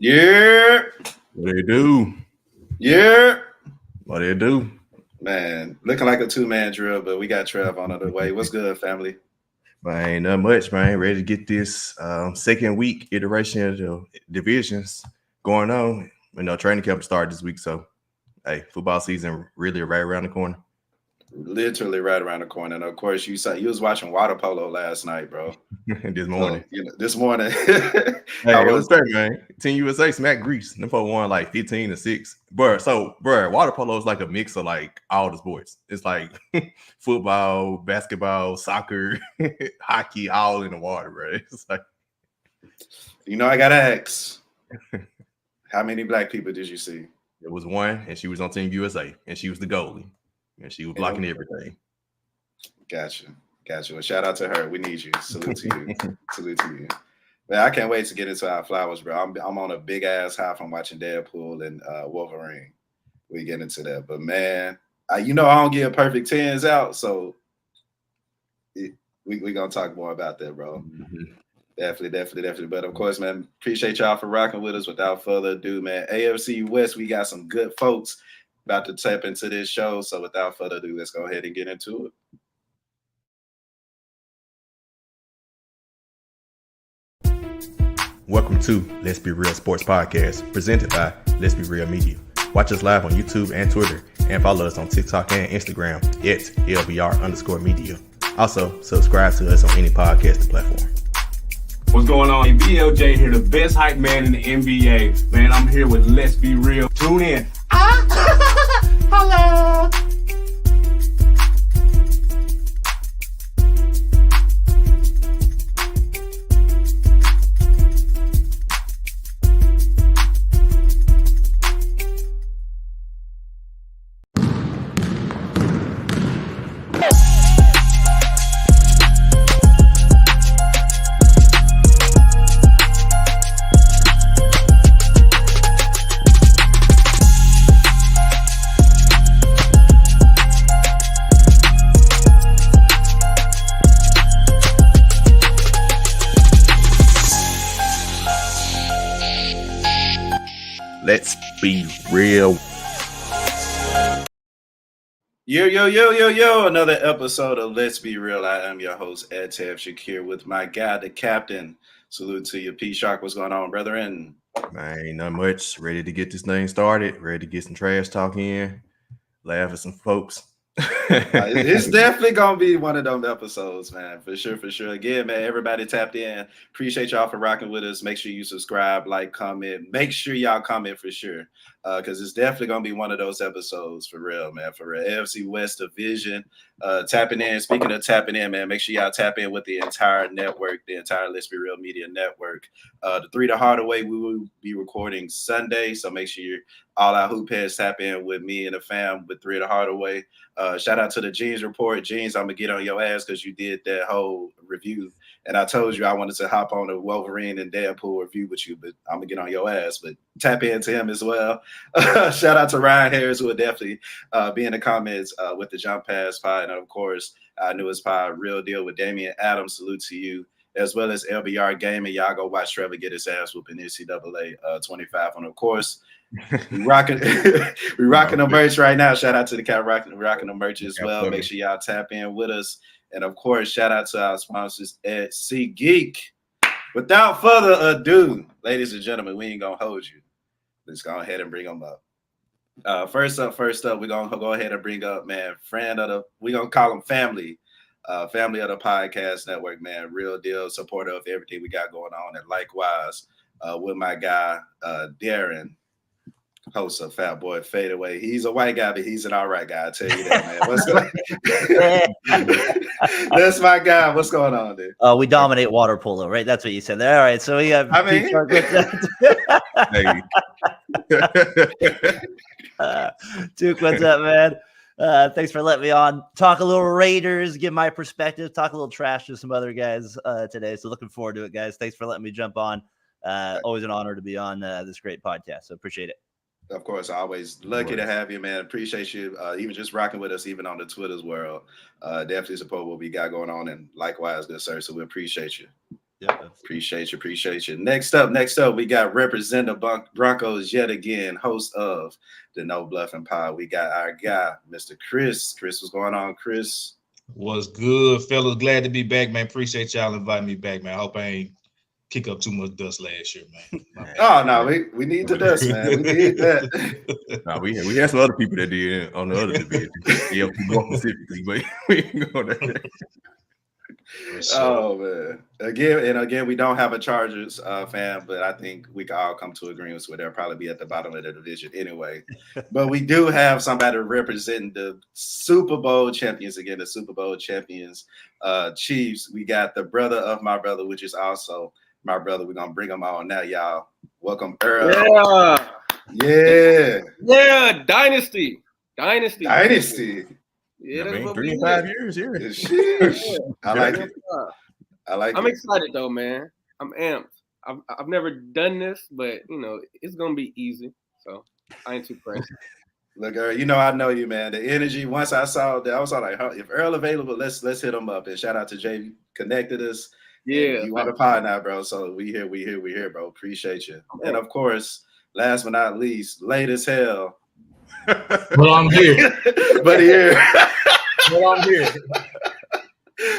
Yeah. What they do? Yeah. What they do? Man, looking like a two-man drill, but we got Trev on the way. What's good, family? Man, ain't not much, man. Ready to get this second week iteration of the divisions going on. Training camp started this week, so hey, football season really right around the corner. Literally right around the corner. And of course, you was watching water polo last night, bro. This morning. So, this morning. Hey, let's say, man. Team USA smacked Greece. Them folks won like 15-6. Bro, water polo is like a mix of like all the sports. It's like football, basketball, soccer, hockey, all in the water, bro. It's like, I gotta ask. How many black people did you see? It was one, and she was on Team USA, and she was the goalie. And she was blocking everything. Gotcha. Well, shout out to her. We need you. Salute to you. Salute to you. Man, I can't wait to get into our flowers, bro. I'm on a big ass high from watching Deadpool and Wolverine. We get into that. But man, I don't give perfect 10s out, so we gonna talk more about that, bro. Mm-hmm. Definitely. But of course, man, appreciate y'all for rocking with us. Without further ado, man, AFC West, we got some good folks about to tap into this show. So without further ado, let's go ahead and get into it. Welcome to Let's Be Real Sports Podcast, presented by Let's Be Real Media. Watch us live on YouTube and Twitter, and follow us on TikTok and Instagram at LBR_media. Also, subscribe to us on any podcasting platform. What's going on? BLJ here, the best hype man in the NBA. Man, I'm here with Let's Be Real. Tune in. Hello. Let's be real. Yo. Another episode of Let's Be Real. I am your host, Ed Tab Shakir, with my guy, the captain. Salute to you, P. Shark. What's going on, brethren? Man, ain't not much. Ready to get this thing started. Ready to get some trash talk in. Laugh at some folks. It's definitely gonna be one of them episodes, man, for sure. Again, man, everybody tapped in. Appreciate y'all for rocking with us. Make sure you subscribe, like, comment. Make sure y'all comment for sure, because it's definitely gonna be one of those episodes for real, man. For real, AFC West division, tapping in. Speaking of tapping in, man, make sure y'all tap in with the entire network, the entire Let's Be Real Media network. The 3 the Hardaway, we will be recording Sunday, so make sure you're all our hoop heads tap in with me and the fam with 3 the Hardaway. Shout out to the Jeans Report. Jeans, I'm going to get on your ass because you did that whole review. And I told you I wanted to hop on a Wolverine and Deadpool review with you, but I'm going to get on your ass. But tap into him as well. Shout out to Ryan Harris, who will definitely be in the comments with the Jump Pass Pie. And, of course, Newest Pie, Real Deal with Damian Adams. Salute to you, as well as LBR Gaming. Y'all go watch Trevor get his ass whooping NCAA 25. And, of course, we rocking the merch right now. Shout out to the cat rocking the merch as well. Make sure y'all tap in with us. And of course, shout out to our sponsors at SeatGeek. Without further ado, ladies and gentlemen, we ain't gonna hold you. Let's go ahead and bring them up. First up, we're gonna go ahead and bring up, man, we're gonna call them family. Family of the podcast network, man. Real deal, supporter of everything we got going on. And likewise, with my guy, Daren, host of Fatboy FadeAway. He's a white guy, but he's an all right guy. I tell you that, man. That's my guy. What's going on, dude? We dominate water polo, right? That's what you said there. All right, so we have. Duke, what's up, man? Thanks for letting me on. Talk a little Raiders, give my perspective, talk a little trash to some other guys today. So looking forward to it, guys. Thanks for letting me jump on. Always an honor to be on this great podcast. So appreciate it. Of course, always lucky to have you, man. Appreciate you even just rocking with us, even on the Twitter's world. Definitely support what we got going on, and likewise, good sir. So we appreciate you. Appreciate you. Next up, we got Representative Broncos yet again, host of the No Bluffin Pod. We got our guy, Mr. Chris. Chris, what's going on, Chris? What's good, fellas? Glad to be back, man. Appreciate y'all inviting me back, man. I hope I ain't kick up too much dust last year, man. Oh no, we need the dust, man. We need that. No, we had some other people that did on the other division. Yeah, more specifically, but we ain't going there. Oh man! Again, we don't have a Chargers fan, but I think we can all come to agreements where they'll probably be at the bottom of the division anyway. But we do have somebody representing the Super Bowl champions again, the Super Bowl champions, Chiefs. We got the brother of my brother, which is also my brother. We're gonna bring him on now, y'all. Welcome, Earl. Yeah, Dynasty. Yeah, I mean, 3 and 5 years, yeah. I like it. I'm excited though, man. I'm amped. I've never done this, but it's gonna be easy. So I ain't too pressed. Look, Earl, I know you, man. The energy. Once I saw that, I was like, if Earl available, let's hit him up. And shout out to Jay, connected us. Yeah, you on the pod now, bro. So we here, bro. Appreciate you. And of course, last but not least, late as hell. Well, I'm here. But here. Well, I'm here.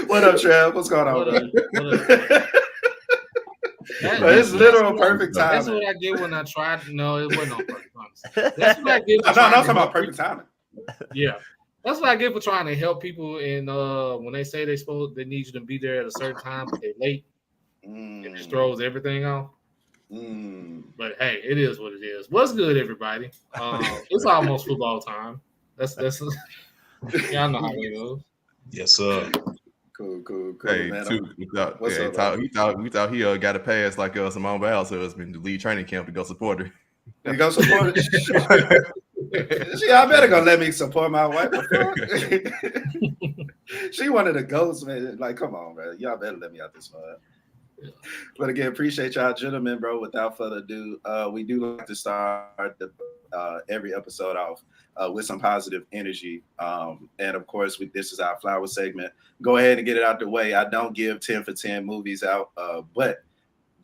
What up, Trev? What's going on, bro? It's literal perfect timing. That's what I get when I tried. No, it wasn't on perfect timing. That's what I get. I'm talking about perfect timing. Yeah, that's what I get for trying to help people. And when they say they need you to be there at a certain time, but they're late, it just throws everything off. But hey, it is what it is. What's good, everybody? It's almost football time. That's y'all know how it goes. Yes, sir. Cool, Hey, man. we thought he got a pass like Simone Biles husband to lead training camp to go support her. You go support her? I better go let me support my wife. She one of the ghosts, man. Like, come on, bro. Y'all better let me out this mud. Yeah. But again, appreciate y'all, gentlemen, bro. Without further ado, we do like to start every episode off with some positive energy. And of course, this is our flower segment. Go ahead and get it out the way. I don't give 10 for 10 movies out, but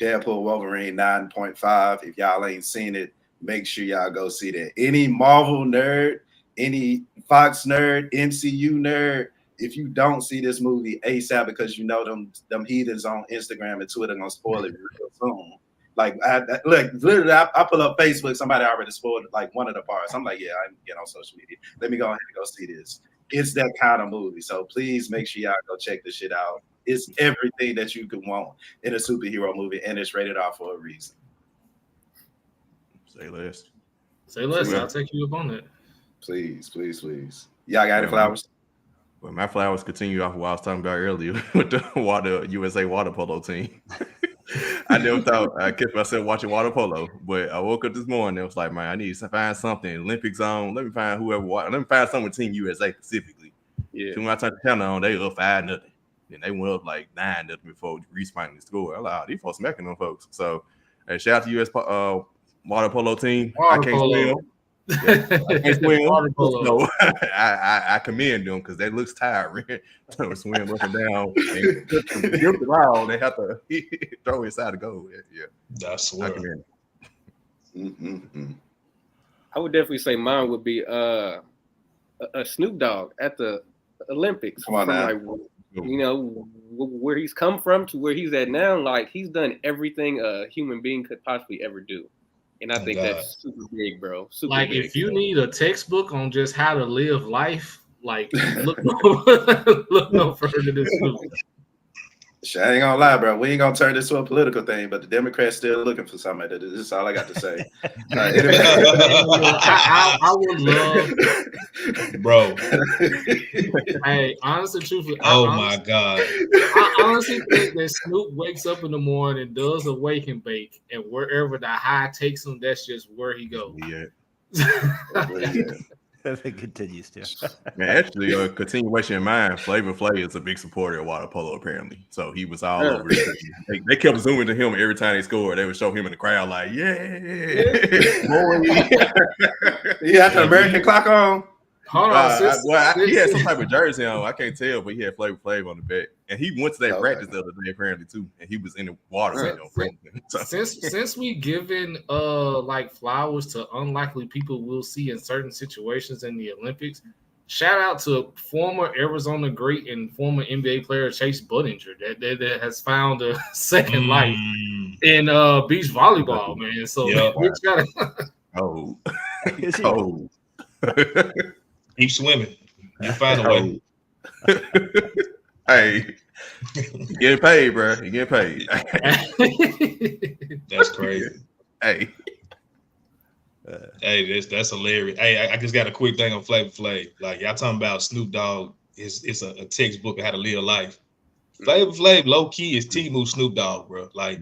Deadpool Wolverine 9.5. If y'all ain't seen it, make sure y'all go see that. Any Marvel nerd, any Fox nerd, MCU nerd, if you don't see this movie ASAP because them heathens on Instagram and Twitter gonna spoil it real soon. Like, literally, I pull up Facebook, somebody already spoiled like one of the parts. I'm like, yeah, I get on social media. Let me go ahead and go see this. It's that kind of movie. So please make sure y'all go check this shit out. It's everything that you could want in a superhero movie, and it's rated R for a reason. Say less. I'll take you up on that. Please. Y'all got any flowers? Well, my flowers continue off what I was talking about earlier with the USA water polo team. I never thought I kept myself watching water polo, but I woke up this morning and it was like, man, I need to find something Olympic zone. Let me find let me find something with Team USA specifically. Yeah. So when I turned the channel on, they were up 5-0. And they went up like 9-0 before Reese finally scored. I'm like, oh, these folks smacking them folks. So hey, shout out to US water polo team. I can't swim. So I commend them because they looks tired. Swim up and down. And they have to throw inside the goal. Yeah, that's swear. I would definitely say mine would be a Snoop Dogg at the Olympics. Come on now. Like, where he's come from to where he's at now. Like, he's done everything a human being could possibly ever do. And I think that's super big, bro. Super big. If you need a textbook on just how to live life, like look no further than Snoop. I ain't gonna lie, bro. We ain't gonna turn this to a political thing, but the Democrats still looking for something. This is all I got to say. I would love, bro. Hey, honestly, truthfully, my God. I honestly think that Snoop wakes up in the morning and does a wake and bake, and wherever the high takes him, that's just where he goes. Yeah. It continues to. Man, actually, a continuation in mind, Flavor Flav is a big supporter of water polo, apparently. So he was all over it. They kept zooming to him every time they scored. They would show him in the crowd like, yeah. You have the American clock on? Hold on. He had some type of jersey on. I can't tell, but he had Flavor Flav on the back, and he went to that practice the other day apparently too, and he was in the water. Since we given like flowers to unlikely people we'll see in certain situations in the Olympics, shout out to former Arizona great and former NBA player Chase Budinger that has found a second life in beach volleyball, man. So we gotta keep swimming. You find a way. Hey, you getting paid, bro. You getting paid. That's crazy. Hey. Hey, that's hilarious. Hey, I just got a quick thing on Flavor Flav. Like y'all talking about Snoop Dogg it's a textbook of how to live life. Flavor Flav, low key, is T-Move Snoop Dogg, bro. Like,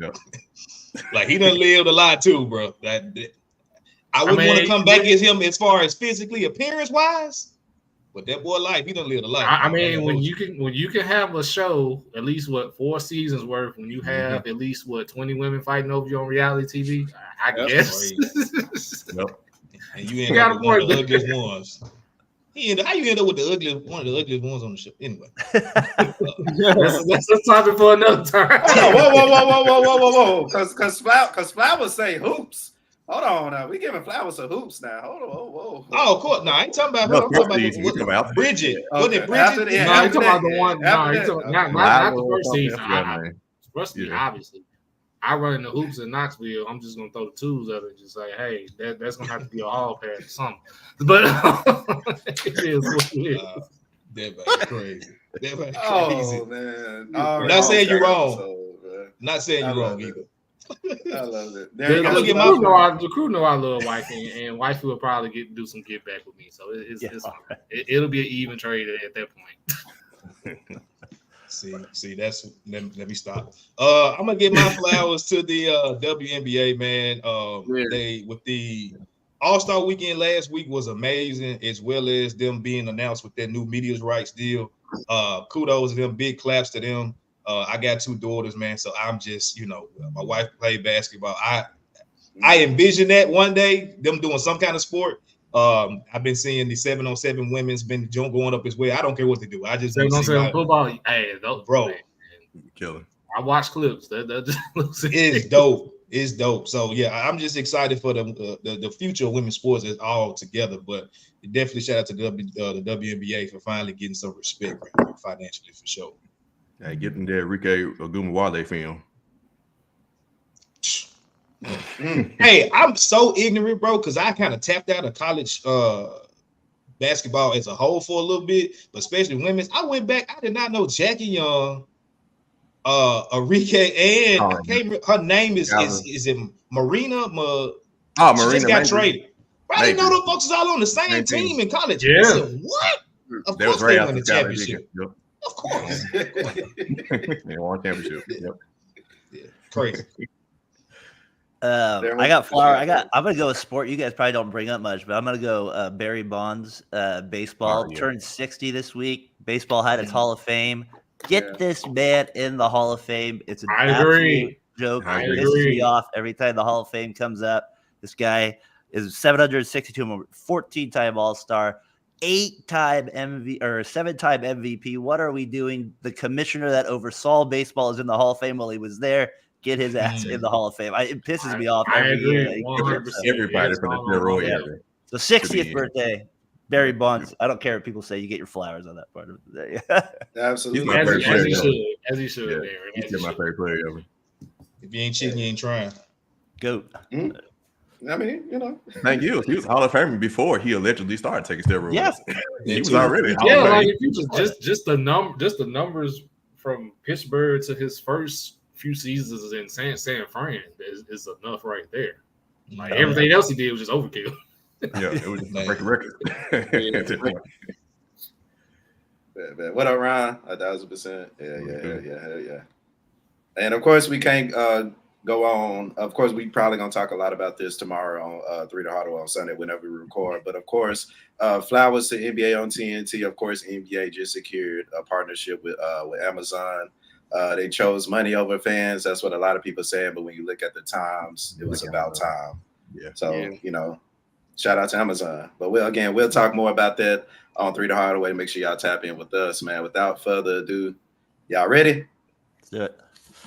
like he done lived a lot too, bro. I wouldn't want to come back as him as far as physically, appearance wise, but that boy life, he done lived a life. I mean, when you can have a show at least 4 seasons worth, when you have at least 20 women fighting over you on reality TV, I guess. And you end up with one of the ugliest ones. How you end up with one of the ugliest ones on the show? Anyway, that's a topic for another time. Whoa! Because Flowers say hoops. Hold on now. We giving Flowers some hoops now. Hold on. Whoa. Oh, of course. No, I ain't talking about her. I'm talking about Bridget. Wasn't it Bridget? No, I'm talking about the one. Not the first season. Trust me, obviously. I run in the hoops in Knoxville. I'm just gonna throw the tools at it and just say, hey, that's gonna have to be a hall pass or something. But it is what it is. That's crazy. That's crazy. Man. Not saying you're wrong. Not saying you're wrong either. I love it. The crew know I love wifey, and wifey will probably do some get back with me. So it'll be an even trade at that point. See, that's let me stop. I'm gonna give my flowers to the WNBA, man. They with the All-Star weekend last week was amazing, as well as them being announced with that new media rights deal. Kudos to them, big claps to them. I got 2 daughters, man, so I'm just, my wife played basketball. I envision that one day them doing some kind of sport. I've been seeing the 7-on-7 women's been going up as well. I don't care what they do. I just 7-on-7 football. Hey, bro, killer. I watch clips. That it's dope. It's dope. So yeah, I'm just excited for the future of women's sports as all together. But definitely shout out to the WNBA for finally getting some respect financially for sure. Hey, getting the Enrique Ogumawale film. Hey, I'm so ignorant, bro, because I kind of tapped out of college basketball as a whole for a little bit, but especially women's. I went back. I did not know Jackie Young, Enrique, and I can't remember, her name is it Marina? She just got traded. I didn't know those folks was all on the same team in college. Yeah. I said, what? Of course they won the championship. Yep. Of course. They won championship. Yep. Yeah. Crazy. I got flower. I'm gonna go with sport. You guys probably don't bring up much, but I'm gonna go Barry Bonds, baseball. Turned 60 this week. Baseball had its Hall of Fame. Get this man in the Hall of Fame. It's an absolute joke. It pisses me off every time the Hall of Fame comes up. This guy is 762, 14-time All-Star, 8-time MVP or 7-time MVP. What are we doing? The commissioner that oversaw baseball is in the Hall of Fame while he was there. Get his ass in the Hall of Fame. It pisses me off every year. Everybody from the Earl era. So 60th birthday, Barry Bonds. I don't care what people say. You get your flowers on that part of the day. Absolutely. As he should. Darren. He's my favorite player ever. If you ain't cheating, you ain't trying. Goat. I mean, Thank you. He was Hall of Fame before he allegedly started taking steroids. Yeah, he was already. Like if you just the numbers from Pittsburgh to his first few seasons in San Fran is enough right there. Like everything else he did was just overkill. Yeah, it was just a breaking record. What up, Ryan? 1,000%. Yeah. And of course, we can't go on. Of course, we probably gonna talk a lot about this tomorrow on 3 to Huddle on Sunday whenever we record. But of course, flowers to NBA on TNT. Of course, NBA just secured a partnership with Amazon. They chose money over fans. That's what a lot of people saying. But when you look at the times, it was about time. Yeah. So shout out to Amazon. But we'll talk more about that on 3 the Hard Way. Make sure y'all tap in with us, man. Without further ado, y'all ready? Let's do it.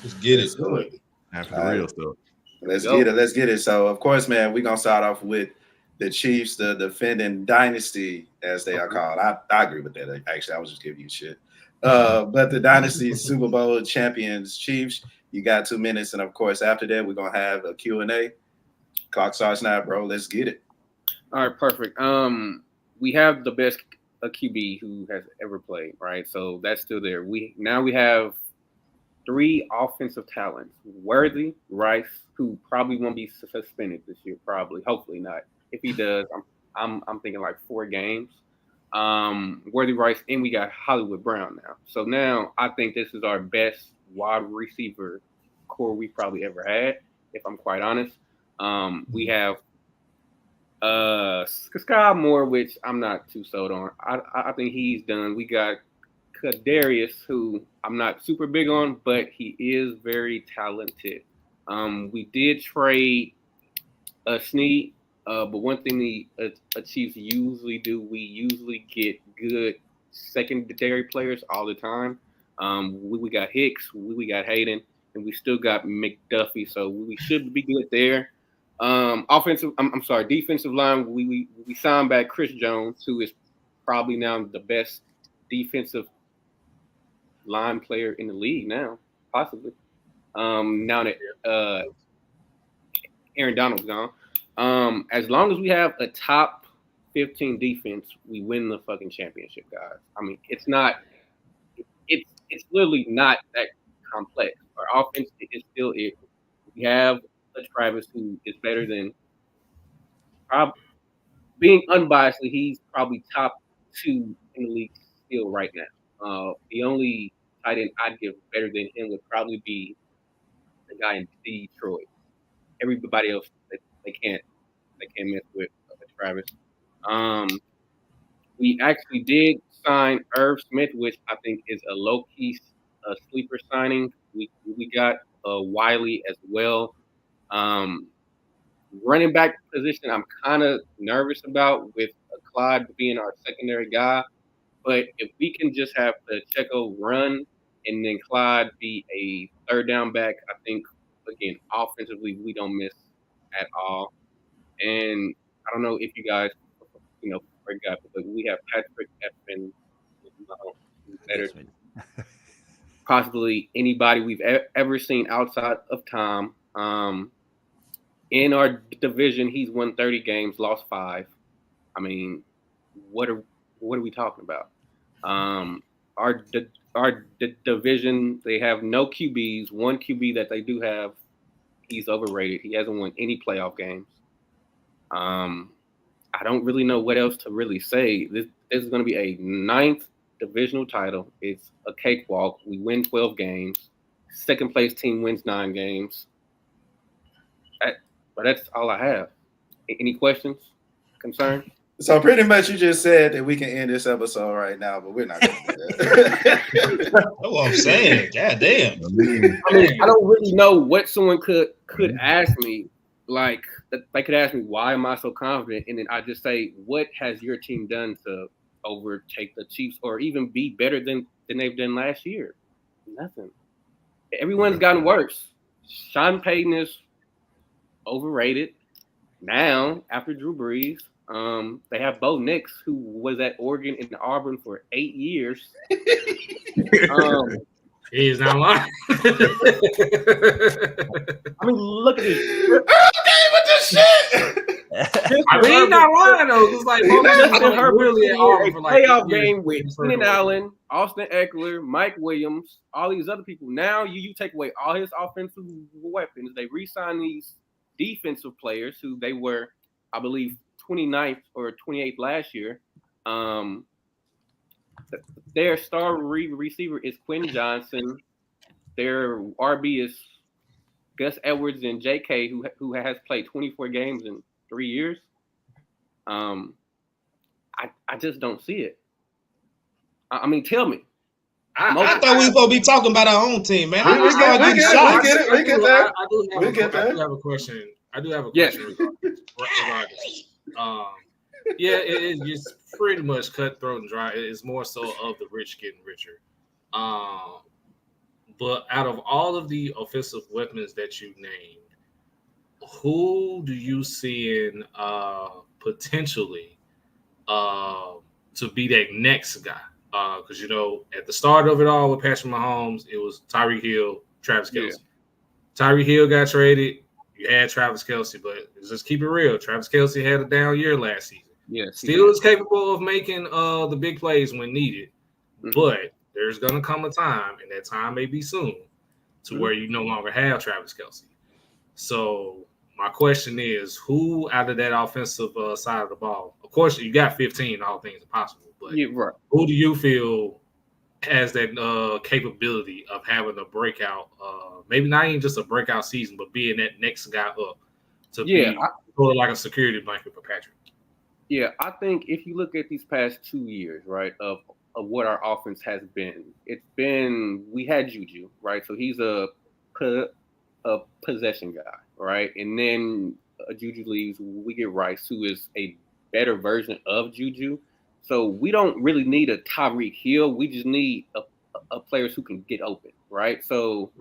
Let's get it. And for the real stuff. Let's get it. So, of course, man, we're going to start off with the Chiefs, the defending dynasty, as they are called. I agree with that. Actually, I was just giving you shit. But the dynasty Super Bowl champions, Chiefs, you got 2 minutes. And, of course, after that, we're going to have a Q&A. Clock starts now, bro. Let's get it. All right, perfect. We have the best QB who has ever played, right? So that's still there. We have 3 offensive talents: Worthy, Rice, who probably won't be suspended this year, probably, hopefully not. If he does, I'm thinking like 4 games. Worthy, Rice, and we got Hollywood Brown now. So now I think this is our best wide receiver core we probably ever had, if I'm quite honest. We have Sky Moore, which I'm not too sold on. I think he's done. We got Kadarius, who I'm not super big on, but he is very talented. We did trade Snead, but one thing the Chiefs usually do, we usually get good secondary players all the time. We got Hicks, we got Hayden, and we still got McDuffie, so we should be good there. Defensive line, we signed back Chris Jones, who is probably now the best defensive line player in the league now, possibly. Now that Aaron Donald's gone. As long as we have a top 15 defense, we win the fucking championship, guys. I mean, it's literally not that complex. Our offense is still it. We have a Travis who is better than, being unbiasedly, he's probably top 2 in the league still right now. The only tight end I'd give better than him would probably be the guy in Detroit. Everybody else, they can't mess with Travis. We actually did sign Irv Smith, which I think is a low-key sleeper signing. We got Wiley as well. Running back position, I'm kind of nervous about with Clyde being our secondary guy. But if we can just have Pacheco run and then Clyde be a third down back, I think, again, offensively, we don't miss at all. And I don't know if you guys, forgot, but we have Patrick Effin, better than possibly anybody we've ever seen outside of Tom. In our division, he's won 30 games, lost 5. I mean, what are we talking about? Our division, they have no QBs. One QB that they do have, he's overrated. He hasn't won any playoff games. I don't really know what else to really say. This is going to be a 9th divisional title. It's a cakewalk. We win 12 games. Second place team wins 9 games. But that's all I have. Any questions, concerns? So pretty much you just said that we can end this episode right now, but we're not going to do that. That's what I'm saying. God damn. I mean, I don't really know what someone could ask me. Like, they could ask me, why am I so confident? And then I just say, what has your team done to overtake the Chiefs or even be better than they've done last year? Nothing. Everyone's gotten worse. Sean Payton is overrated. Now, after Drew Brees, they have Bo Nix, who was at Oregon and Auburn for 8 years. He's not lying. I mean, look at this. Okay, with this shit. I mean, he's not lying though. It's like really at Auburn for like playoff game with Keenan Allen, Austin Eckler, Mike Williams, all these other people. Now you take away all his offensive weapons. They re-sign these defensive players who they were, I believe, 29th or 28th last year. Their star receiver is Quinn Johnson. Their RB is Gus Edwards and J.K., who has played 24 games in 3 years. I just don't see it. I mean, tell me. I thought we were supposed to be talking about our own team, man. We get there. I do have a question. Yes. Regardless. Yeah, it is just pretty much cutthroat and dry. It's more so of the rich getting richer. But out of all of the offensive weapons that you named, who do you see in potentially to be that next guy? Because, at the start of it all with Patrick Mahomes, it was Tyreek Hill, Travis Kelce. Yeah. Tyreek Hill got traded. You had Travis Kelce, but let's just keep it real. Travis Kelce had a down year last season. Yes, Still is capable of making the big plays when needed. But there's going to come a time, and that time may be soon, to where you no longer have Travis Kelce. So my question is, who out of that offensive side of the ball, of course, you got 15, all things are possible, but who do you feel has that capability of having a breakout, maybe not even just a breakout season, but being that next guy up to be sort of like a security blanket for Patrick? Yeah, I think if you look at these past 2 years, right, of what our offense has been, we had Juju, right? So he's a possession guy, right? And then Juju leaves, we get Rice, who is a better version of Juju. So we don't really need a Tyreek Hill. We just need a players who can get open, right? So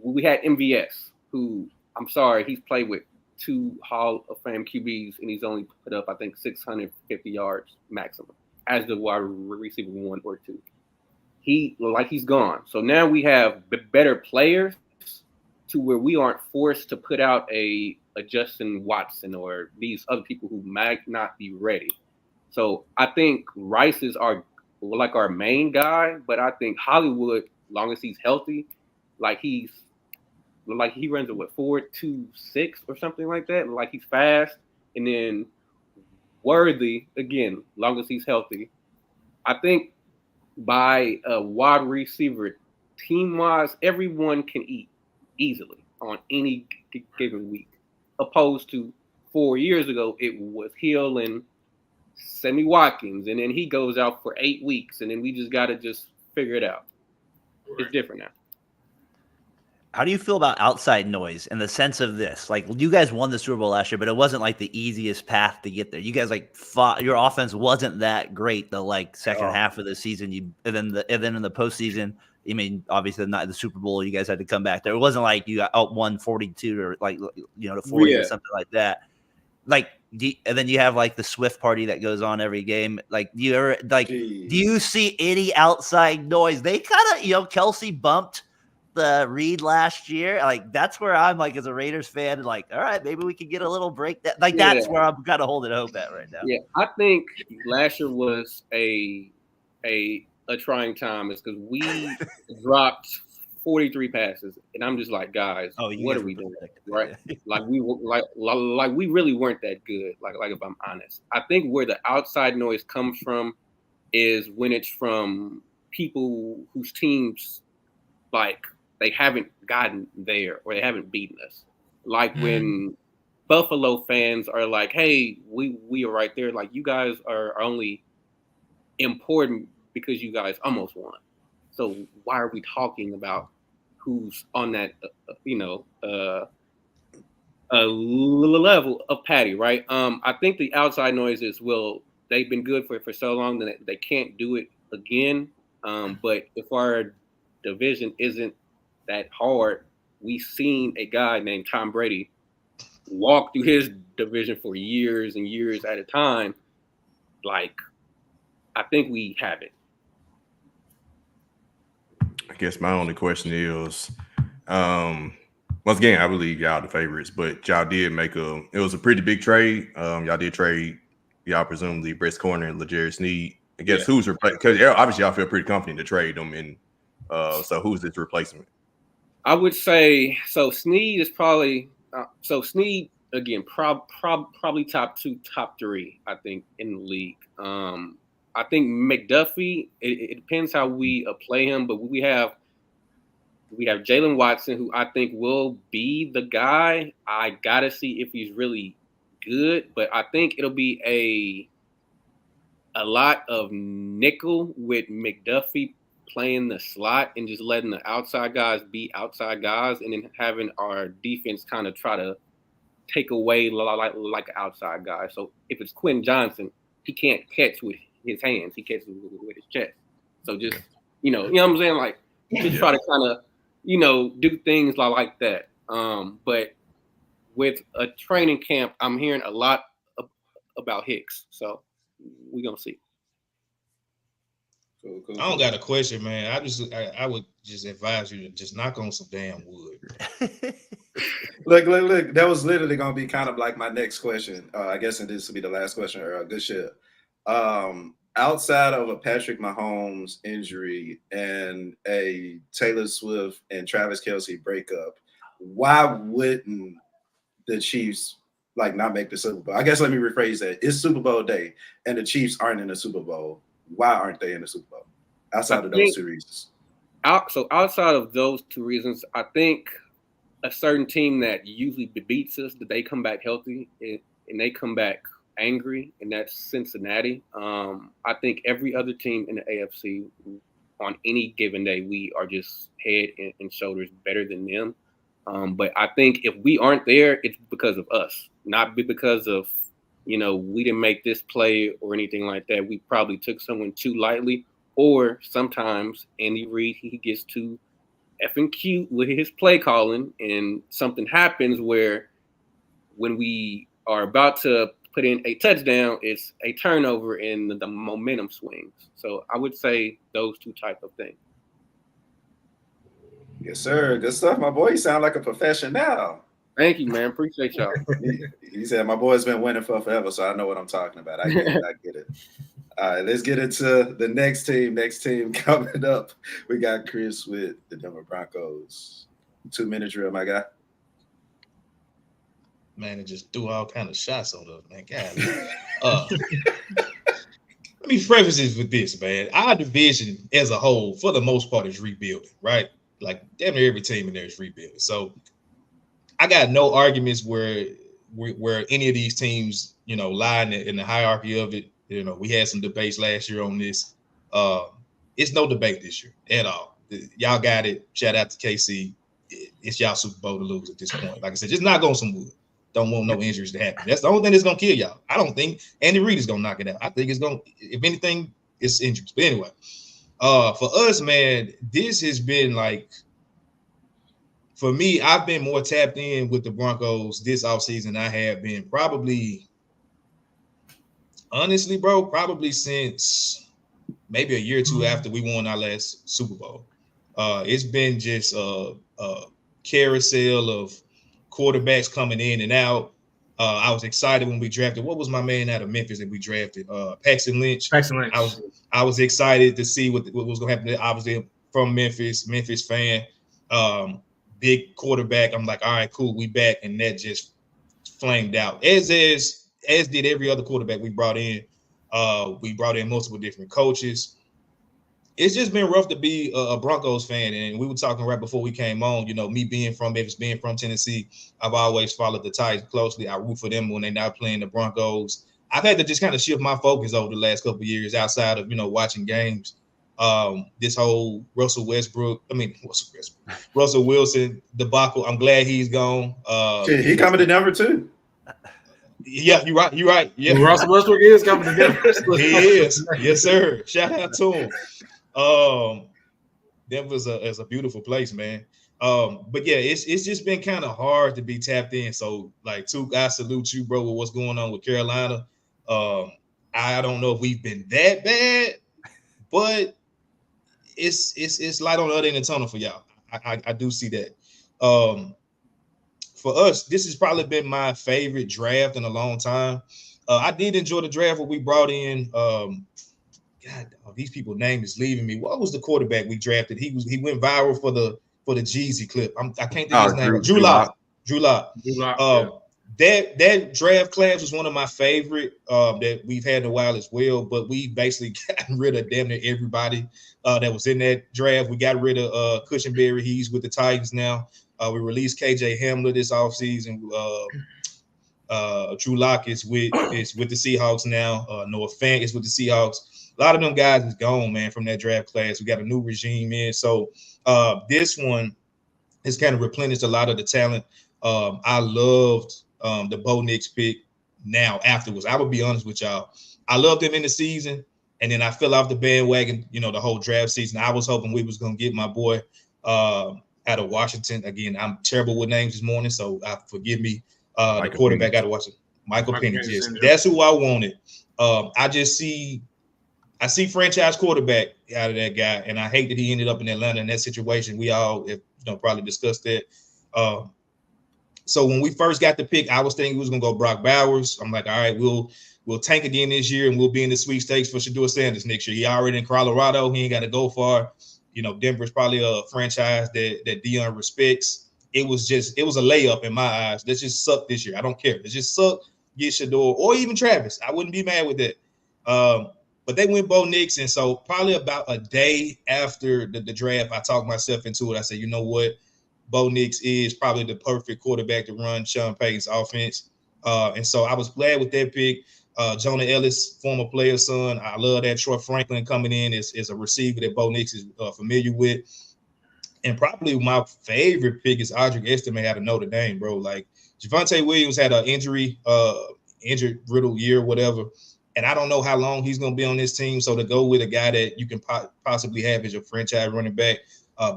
we had MVS, who, I'm sorry, he's played with 2 Hall of Fame QBs, and he's only put up, I think, 650 yards maximum as the wide receiver 1 or 2. He's gone. So now we have better players to where we aren't forced to put out a Justin Watson or these other people who might not be ready. So I think Rice is our main guy, but I think Hollywood, long as he's healthy, he runs a 4.26 or something like that. Like he's fast, and then Worthy again, long as he's healthy. I think by a wide receiver team wise, everyone can eat easily on any given week, opposed to 4 years ago it was Hill and Sammy Watkins, and then he goes out for 8 weeks, and then we just got to figure it out. Right. It's different now. How do you feel about outside noise in the sense of this? Like, you guys won the Super Bowl last year, but it wasn't like the easiest path to get there. You guys fought. Your offense wasn't that great the second half of the season. And then in the postseason, I mean, obviously not the Super Bowl, you guys had to come back there. It wasn't like you got out 142 or to 40 or something like that. And then you have the Swift party that goes on every game. Do you see any outside noise? They kind of, Kelce bumped the Reed last year. That's where I'm as a Raiders fan, all right, maybe we can get a little break. That's where I'm kind of holding hope at right now. Yeah, I think last year was a trying time, is because we dropped 43 passes, and I'm just like, guys, what are we doing? Right? We really weren't that good. If I'm honest, I think where the outside noise comes from is when it's from people whose teams they haven't gotten there or they haven't beaten us. When Buffalo fans are like, hey, we are right there. You guys are only important because you guys almost won. So why are we talking about who's on that, level of Patty, right? I think the outside noise is, they've been good for so long that they can't do it again. But if our division isn't that hard, we've seen a guy named Tom Brady walk through his division for years and years at a time. I think we have it. I guess my only question is, once again, I believe y'all the favorites, but y'all did it was a pretty big trade. Y'all did trade, presumably Brett's Corner and L'Jarius Sneed. I guess who's replacing? Because obviously y'all feel pretty confident to trade them, and so who's this replacement? I would say Sneed is probably Sneed again, probably top 2, top 3, I think, in the league. I think McDuffie, it depends how we play him, but we have Jalen Watson, who I think will be the guy. I gotta see if he's really good, but I think it'll be a lot of nickel with McDuffie playing the slot and just letting the outside guys be outside guys, and then having our defense kind of try to take away like an outside guy. So if it's Quentin Johnson, he can't catch with his hands. He catches with his chest. So just, you know what I'm saying? Like, just try to kind of, do things like that. But with a training camp, I'm hearing a lot about Hicks. So we're going to see. Cool. I don't got a question, man. I would just advise you to just knock on some damn wood. Look. That was literally gonna be kind of like my next question. I guess this will be the last question, Earl. Good shit. Outside of a Patrick Mahomes injury and a Taylor Swift and Travis Kelce breakup, why wouldn't the Chiefs not make the Super Bowl? I guess let me rephrase that. It's Super Bowl day, and the Chiefs aren't in the Super Bowl. Why aren't they in the Super Bowl? Outside of those two reasons. So outside of those two reasons, I think a certain team that usually beats us, that they come back healthy and they come back angry, and that's Cincinnati. I think every other team in the AFC on any given day, we are just head and shoulders better than them. But I think if we aren't there, it's because of us, not because of, we didn't make this play or anything like that. We probably took someone too lightly, or sometimes Andy Reid, he gets too effing cute with his play calling, and something happens where when we are about to put in a touchdown, it's a turnover and the momentum swings. So I would say those two type of things. Yes, sir. Good stuff, my boy. You sound like a professional. Thank you, man. Appreciate y'all. He said, my boy's been winning for forever, so I know what I'm talking about. I get it. All right, let's get into the next team. Next team coming up. We got Chris with the Denver Broncos. 2-minute drill, my guy. Man, it just threw all kind of shots on us, man. God. Let me preface this with this, man. Our division as a whole, for the most part, is rebuilding, right? Like, damn near every team in there is rebuilding. So I got no arguments where any of these teams, lie in the hierarchy of it. We had some debates last year on this. It's no debate this year at all. Y'all got it. Shout out to KC. It's y'all Super Bowl to lose at this point. Like I said, just knock on some wood. Don't want no injuries to happen. That's the only thing that's gonna kill y'all. I don't think Andy Reid is gonna knock it out. I think it's gonna, if anything, it's injuries. But anyway, for us, man, this has been for me, I've been more tapped in with the Broncos this offseason. I have been probably since maybe a year or two after we won our last Super Bowl. It's been just a carousel of quarterbacks coming in and out. I was excited when we drafted. What was my man out of Memphis that we drafted? Paxton Lynch. I was excited to see what was going to happen. Obviously, from Memphis fan. Big quarterback. I'm like, all right, cool, we back, and that just flamed out. As did every other quarterback we brought in. We brought in multiple different coaches. It's just been rough to be a Broncos fan, and we were talking right before we came on. Me being from Memphis, being from Tennessee, I've always followed the Titans closely. I root for them when they're not playing the Broncos. I've had to just kind of shift my focus over the last couple of years outside of watching games. This whole Russell Wilson debacle. I'm glad he's gone. He coming to Denver too. Yeah, you're right. Yeah, Russell Westbrook is coming to Denver. He is. Yes, sir. Shout out to him. Denver's a beautiful place, man. But yeah, it's just been kind of hard to be tapped in. So Tuke, I salute you, bro, with what's going on with Carolina. I don't know if we've been that bad, but it's light on the other end of the tunnel for y'all. I do see that. For us, this has probably been my favorite draft in a long time. I did enjoy the draft where we brought in. These people's name is leaving me. What was the quarterback we drafted? He went viral for the Jeezy clip. I can't think of his name. Drew Lock. That draft class was one of my favorite that we've had in a while as well. But we basically gotten rid of damn near everybody that was in that draft. We got rid of Cushenberry. He's with the Titans now. We released KJ Hamler this offseason. Drew Lock is with the Seahawks now. Noah Fant is with the Seahawks. A lot of them guys is gone, man, from that draft class. We got a new regime in. So this one has kind of replenished a lot of the talent. I loved the Bo Nix pick now afterwards. I would be honest with y'all. I loved him in the season. And then I fell off the bandwagon, the whole draft season. I was hoping we was going to get my boy out of Washington. Again, I'm terrible with names this morning, so forgive me. The quarterback out of Washington, Michael Penix. Yes, that's who I wanted. I see franchise quarterback out of that guy, and I hate that he ended up in Atlanta in that situation. We all have probably discussed that. So when we first got the pick, I was thinking we was going to go Brock Bowers. I'm like, all right, we'll tank again this year, and we'll be in the sweepstakes for Shedeur Sanders next year. He already in Colorado. He ain't got to go far. Denver's probably a franchise that Deion respects. It was a layup in my eyes. Let's just suck this year. I don't care. Let's just suck, get Shedeur, or even Travis. I wouldn't be mad with that. But they went Bo Nix, and so probably about a day after the draft, I talked myself into it. I said, you know what? Bo Nix is probably the perfect quarterback to run Sean Payton's offense. And so I was glad with that pick. Jonah Ellis, former player's son. I love that. Troy Franklin coming in is a receiver that Bo Nix is familiar with. And probably my favorite pick is Audric Estime out of Notre Dame, bro. Like, Javonte Williams had an injury riddled year, whatever. And I don't know how long he's going to be on this team. So to go with a guy that you can possibly have as your franchise running back,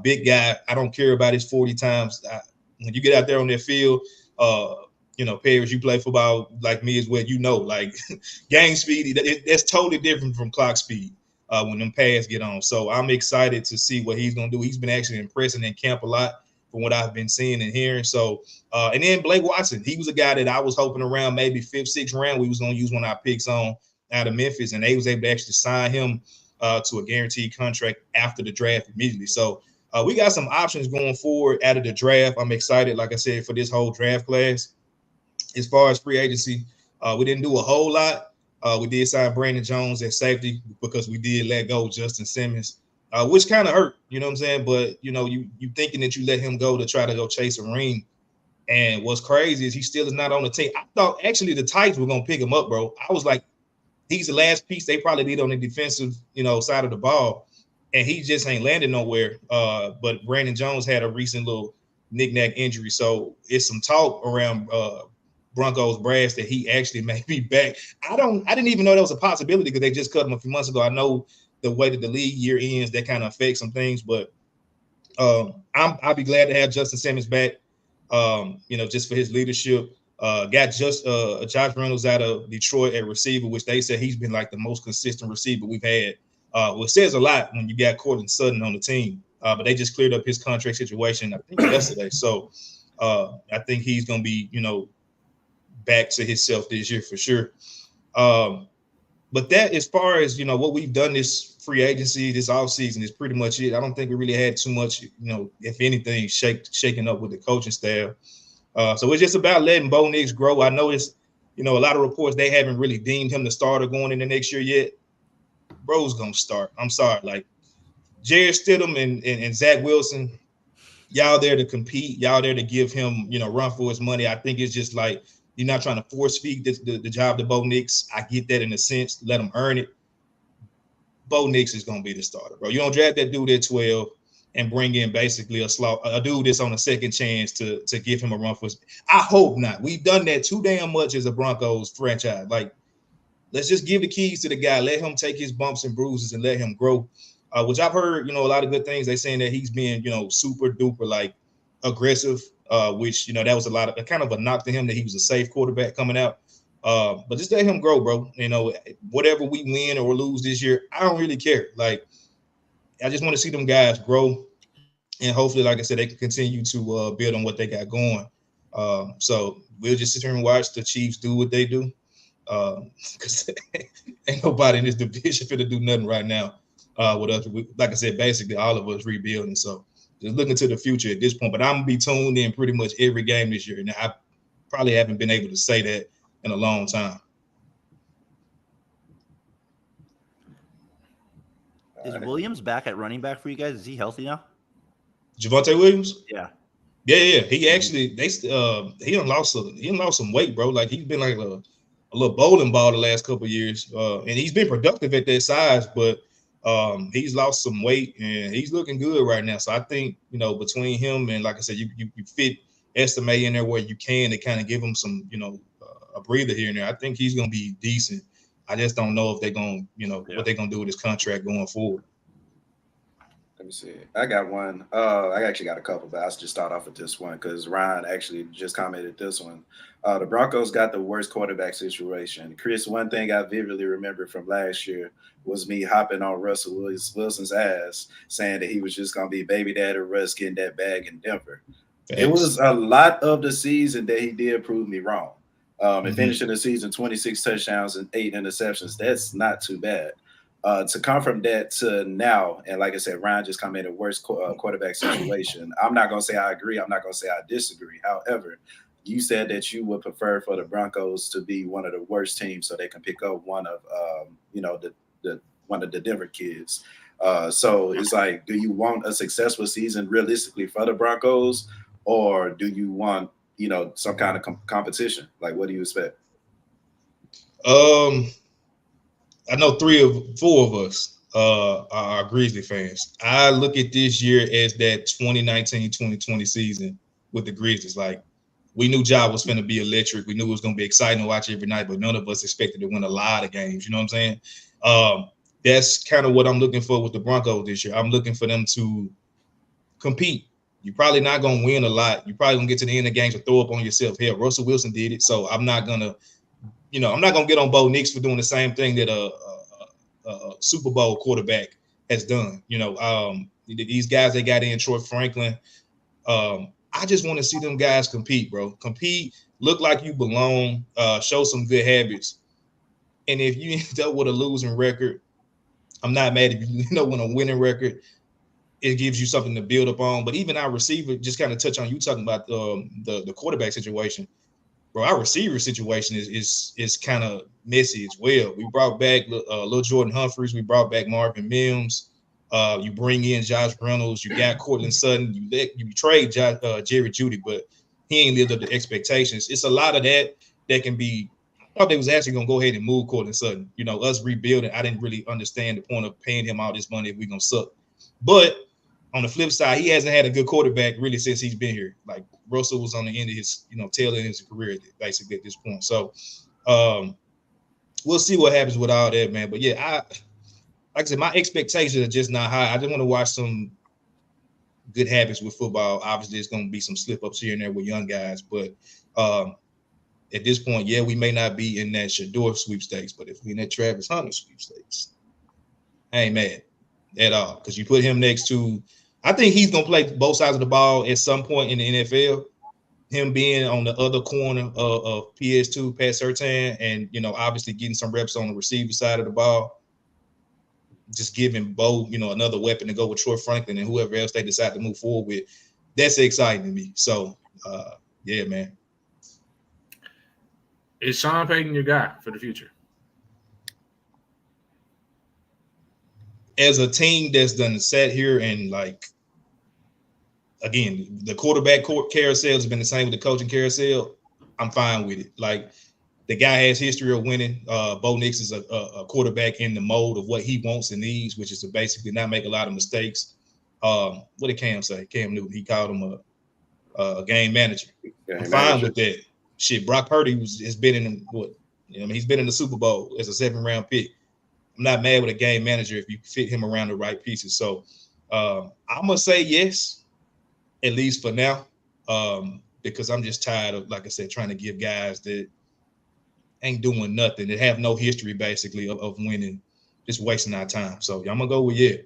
big guy, I don't care about his 40 times. When you get out there on that field, Paris, you play football like me as well. Like game speed, that's totally different from clock speed when them pads get on. So I'm excited to see what he's going to do. He's been actually impressing in camp a lot from what I've been seeing and hearing. So, and then Blake Watson, he was a guy that I was hoping around maybe 5th, 6th round we was going to use one of our picks on out of Memphis, and they was able to actually sign him to a guaranteed contract after the draft immediately. So we got some options going forward out of the draft. I'm excited, like I said, for this whole draft class. As far as free agency, we didn't do a whole lot. We did sign Brandon Jones at safety because we did let go Justin Simmons, which kind of hurt, you know what I'm saying? But, you thinking that you let him go to try to go chase a ring. And what's crazy is he still is not on the team. I thought actually the Titans were going to pick him up, bro. I was like, he's the last piece they probably need on the defensive, side of the ball. And he just ain't landed nowhere. But Brandon Jones had a recent little knick-knack injury. So it's some talk around Broncos brass that he actually may be back. I didn't even know that was a possibility because they just cut him a few months ago. I know the way that the league year ends, that kind of affects some things, but I'll be glad to have Justin Simmons back. Just for his leadership. Got just Josh Reynolds out of Detroit at receiver, which they said he's been like the most consistent receiver we've had. Which says a lot when you got Cortland Sutton on the team. But they just cleared up his contract situation, I think, yesterday. So I think he's going to be, back to himself this year for sure. But that, as far as, what we've done this free agency, this offseason is pretty much it. I don't think we really had too much, if anything, shaking up with the coaching staff. So it's just about letting Bo Nix grow. I noticed, a lot of reports, they haven't really deemed him the starter going into next year yet. Bro's going to start. I'm sorry. Like, Jared Stidham and Zach Wilson, y'all there to compete. Y'all there to give him, run for his money. I think it's just like, you're not trying to force feed the job to Bo Nix. I get that in a sense. Let him earn it. Bo Nix is going to be the starter, bro. You don't draft that dude at 12 and bring in basically a dude that's on a second chance to give him a run for his. I hope not. We've done that too damn much as a Broncos franchise. Like, let's just give the keys to the guy. Let him take his bumps and bruises and let him grow, which I've heard, a lot of good things. They're saying that he's being, super duper, like, aggressive, which, that was kind of a knock to him that he was a safe quarterback coming out. But just let him grow, bro. Whatever we win or lose this year, I don't really care. Like, I just want to see them guys grow. And hopefully, like I said, they can continue to build on what they got going. So we'll just sit here and watch the Chiefs do what they do. Because ain't nobody in this division finna do nothing right now. With us, like I said, basically all of us rebuilding. So just looking to the future at this point. But I'm gonna be tuned in pretty much every game this year. And I probably haven't been able to say that in a long time. Is Williams back at running back for you guys? Is he healthy now? Javonte Williams? Yeah. He actually he done lost some weight, bro. Like, he's been like a little bowling ball the last couple of years. And he's been productive at that size, but he's lost some weight and he's looking good right now. So I think, between him and, like I said, you fit Estime in there where you can to kind of give him some, a breather here and there. I think he's going to be decent. I just don't know if they're going to, what they're going to do with this contract going forward. Let me see. I got one. I actually got a couple, but I'll just start off with this one because Ryan actually just commented this one. The Broncos got the worst quarterback situation. Chris, one thing I vividly remember from last year was me hopping on Russell Wilson's ass, saying that he was just going to be baby daddy Russ getting that bag in Denver. Thanks. It was a lot of the season that he did prove me wrong. And finishing the season 26 touchdowns and 8 interceptions, that's not too bad. To come from that to now, and like I said, Ryan just commented worst quarterback situation. I'm not going to say I agree. I'm not going to say I disagree. However, you said that you would prefer for the Broncos to be one of the worst teams so they can pick up one of, one of the Denver kids. So it's like, do you want a successful season realistically for the Broncos, or do you want, some kind of competition? Like, what do you expect? I know 4 of us are Grizzly fans. I look at this year as that 2019-2020 season with the Grizzlies. Like, we knew Ja was going to be electric. We knew it was going to be exciting to watch every night, but none of us expected to win a lot of games. You know what I'm saying? That's kind of what I'm looking for with the Broncos this year. I'm looking for them to compete. You're probably not going to win a lot. You're probably going to get to the end of games and throw up on yourself. Hell, Russell Wilson did it, so I'm not going to I'm not going to get on Bo Nix for doing the same thing that a Super Bowl quarterback has done. These guys they got in, Troy Franklin. I just want to see them guys compete, bro. Compete, look like you belong, show some good habits. And if you end up with a losing record, I'm not mad if you end up with a winning record. It gives you something to build upon. But even our receiver, just kind of touch on you talking about the quarterback situation. Bro, our receiver situation is kind of messy as well. We brought back Lil Jordan Humphreys. We brought back Marvin Mims. You bring in Josh Reynolds. You got Cortland Sutton. You trade Jerry Jeudy, but he ain't lived up to expectations. It's a lot of that can be. I thought they was actually going to go ahead and move Cortland Sutton. Us rebuilding, I didn't really understand the point of paying him all this money if we're going to suck. But on the flip side, he hasn't had a good quarterback really since he's been here. Like, Russell was on the end of his, tail end of his career basically at this point. So we'll see what happens with all that, man. But yeah, like I said, my expectations are just not high. I just want to watch some good habits with football. Obviously, there's going to be some slip-ups here and there with young guys. But at this point, yeah, we may not be in that Shador sweepstakes. But if we're in that Travis Hunter sweepstakes, I ain't mad at all. Because you put him next to – I think he's going to play both sides of the ball at some point in the NFL. Him being on the other corner of PS2, Pat Surtain, and, obviously getting some reps on the receiver side of the ball. Just giving Bo, another weapon to go with Troy Franklin and whoever else they decide to move forward with. That's exciting to me. So, yeah, man. Is Sean Payton your guy for the future? As a team that's done sat here and, again, the quarterback carousel has been the same with the coaching carousel, I'm fine with it. Like, the guy has history of winning. Bo Nix is a quarterback in the mode of what he wants and needs, which is to basically not make a lot of mistakes. What did Cam say? Cam Newton, he called him a game manager. I'm fine with that. Shit, Brock Purdy has been in he's been in the Super Bowl as a 7th-round pick. I'm not mad with a game manager if you fit him around the right pieces. So I'm going to say yes, at least for now, because I'm just tired of, like I said, trying to give guys that ain't doing nothing, that have no history, basically, of winning, just wasting our time. So I'm going to go with yeah.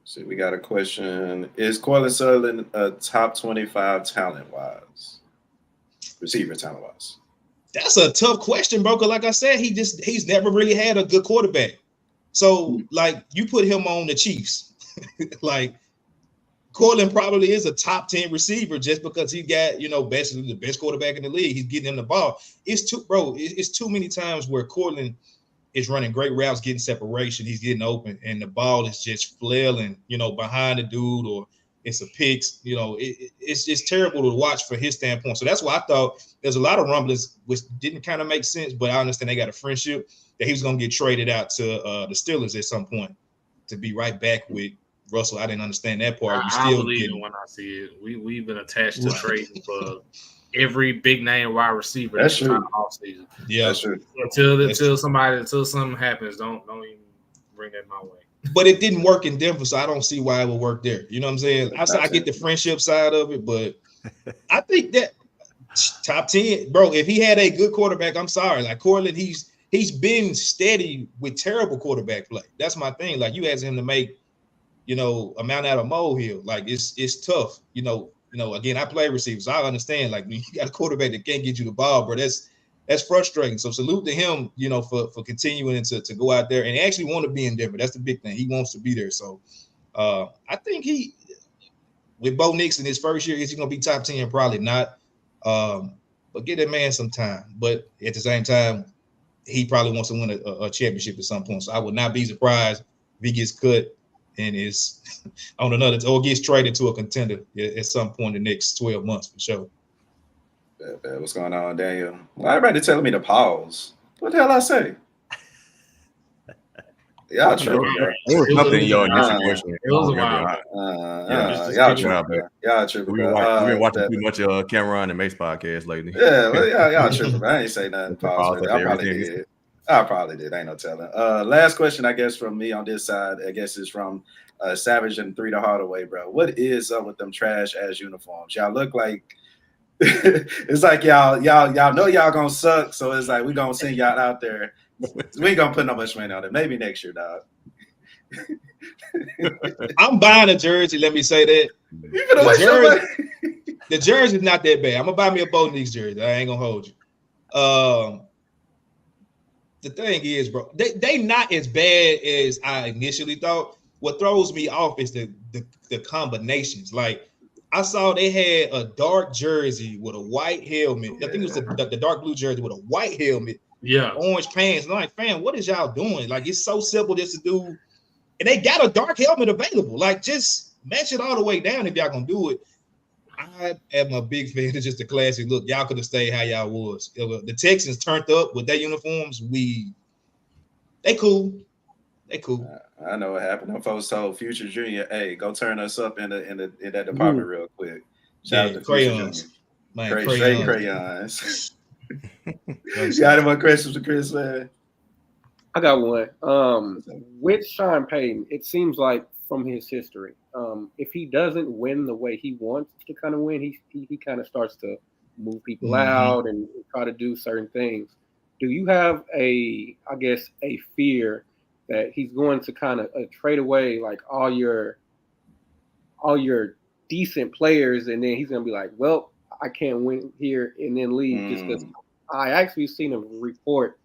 See, we got a question. Is Cortland Sutton a top 25 talent-wise? Receiver talent-wise? That's a tough question, bro. Because like I said, he's never really had a good quarterback. So, you put him on the Chiefs. Cortland probably is a top 10 receiver just because he got, basically the best quarterback in the league. He's getting him the ball. It's too many times where Cortland is running great routes, getting separation. He's getting open, and the ball is just flailing, behind the dude, or it's a pick. It's just terrible to watch for his standpoint. So that's why I thought there's a lot of rumblings, which didn't kind of make sense, but I understand they got a friendship, that he was going to get traded out to the Steelers at some point to be right back with Russell. I didn't understand that part. I believe it when I see it. We've been attached to trading for every big name wide receiver. That's true. Off season. Yeah, that's true. Until something happens, don't even bring that my way. But it didn't work in Denver, so I don't see why it would work there. You know what I'm saying? I get the friendship side of it, but I think that top 10, bro. If he had a good quarterback, I'm sorry, like Cortland, he's been steady with terrible quarterback play. That's my thing. Like you ask him to make, a mount out of molehill. Like it's tough. Again, I play receivers. I understand. Like when you got a quarterback that can't get you the ball, bro, that's frustrating. So salute to him, for continuing to go out there and actually want to be in Denver. That's the big thing. He wants to be there. So I think with Bo Nix in his first year, is he going to be top 10? Probably not. But give that man some time. But at the same time, he probably wants to win a championship at some point. So I would not be surprised if he gets cut and is on another or gets traded to a contender at some point in the next 12 months for sure. What's going on, Daniel? Well, everybody telling me to pause. What the hell I say? Y'all tripping, bro. There was nothing in your initial question. It was a while. Y'all tripping. Y'all tripping. We've been watching too much Cameron and Mace podcast lately. Yeah, well, y'all tripping. I ain't say nothing. Pause. I probably did. Ain't no telling. Last question, I guess, from me on this side, I guess, is from Savage and 3 the Hardaway, bro. What is up with them trash ass uniforms? Y'all look like it's like y'all know y'all gonna suck, so it's like we gonna send y'all out there. We ain't gonna put no much money on it. Maybe next year, dog. I'm buying a jersey. Let me say that. The jersey is not that bad. I'm gonna buy me a Bo Nix jersey. I ain't gonna hold you. The thing is, bro, they not as bad as I initially thought. What throws me off is the combinations. Like I saw they had a dark jersey with a white helmet. I think it was the dark blue jersey with a white helmet. Yeah, orange pants. And I'm like, fam, what is y'all doing? Like, it's so simple just to do. And they got a dark helmet available. Like, just match it all the way down if y'all gonna do it. I am a big fan of just the classic look. Y'all could have stayed how y'all was. The Texans turned up with their uniforms. They cool. I know what happened. Them folks told Future Junior, "Hey, go turn us up in that department real quick." Shout out to crayons, man. Crayons. Got any more questions for Chris, man? I got one. With Sean Payton, it seems like from his history, if he doesn't win the way he wants to kind of win, he kind of starts to move people out and try to do certain things. Do you have a fear that he's going to kind of trade away like all your decent players, and then he's going to be like, well, I can't win here, and then leave just because I actually seen a report,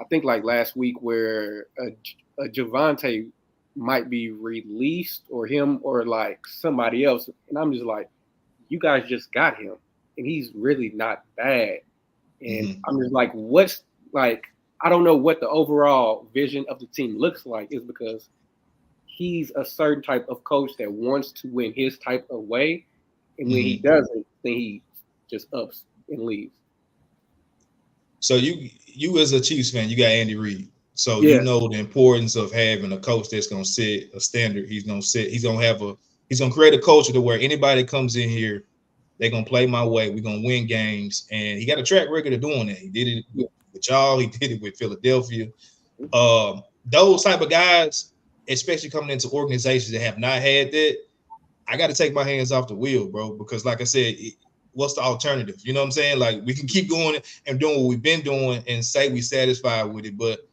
I think like last week, where a Javonte might be released, or him or like somebody else, and I'm just like, you guys just got him, and he's really not bad, and I'm just like, what's like, I don't know what the overall vision of the team looks like, is because he's a certain type of coach that wants to win his type of way, and when he doesn't, then he just ups and leaves. So you as a Chiefs fan, you got Andy Reid. So you know the importance of having a coach that's gonna set a standard. He's gonna create a culture to where anybody that comes in here, they're gonna play my way. We're gonna win games. And he got a track record of doing that. He did it with y'all, he did it with Philadelphia. Those type of guys, especially coming into organizations that have not had that, I got to take my hands off the wheel, bro, because like I said, what's the alternative? You know what I'm saying? Like, we can keep going and doing what we've been doing and say we're satisfied with it. But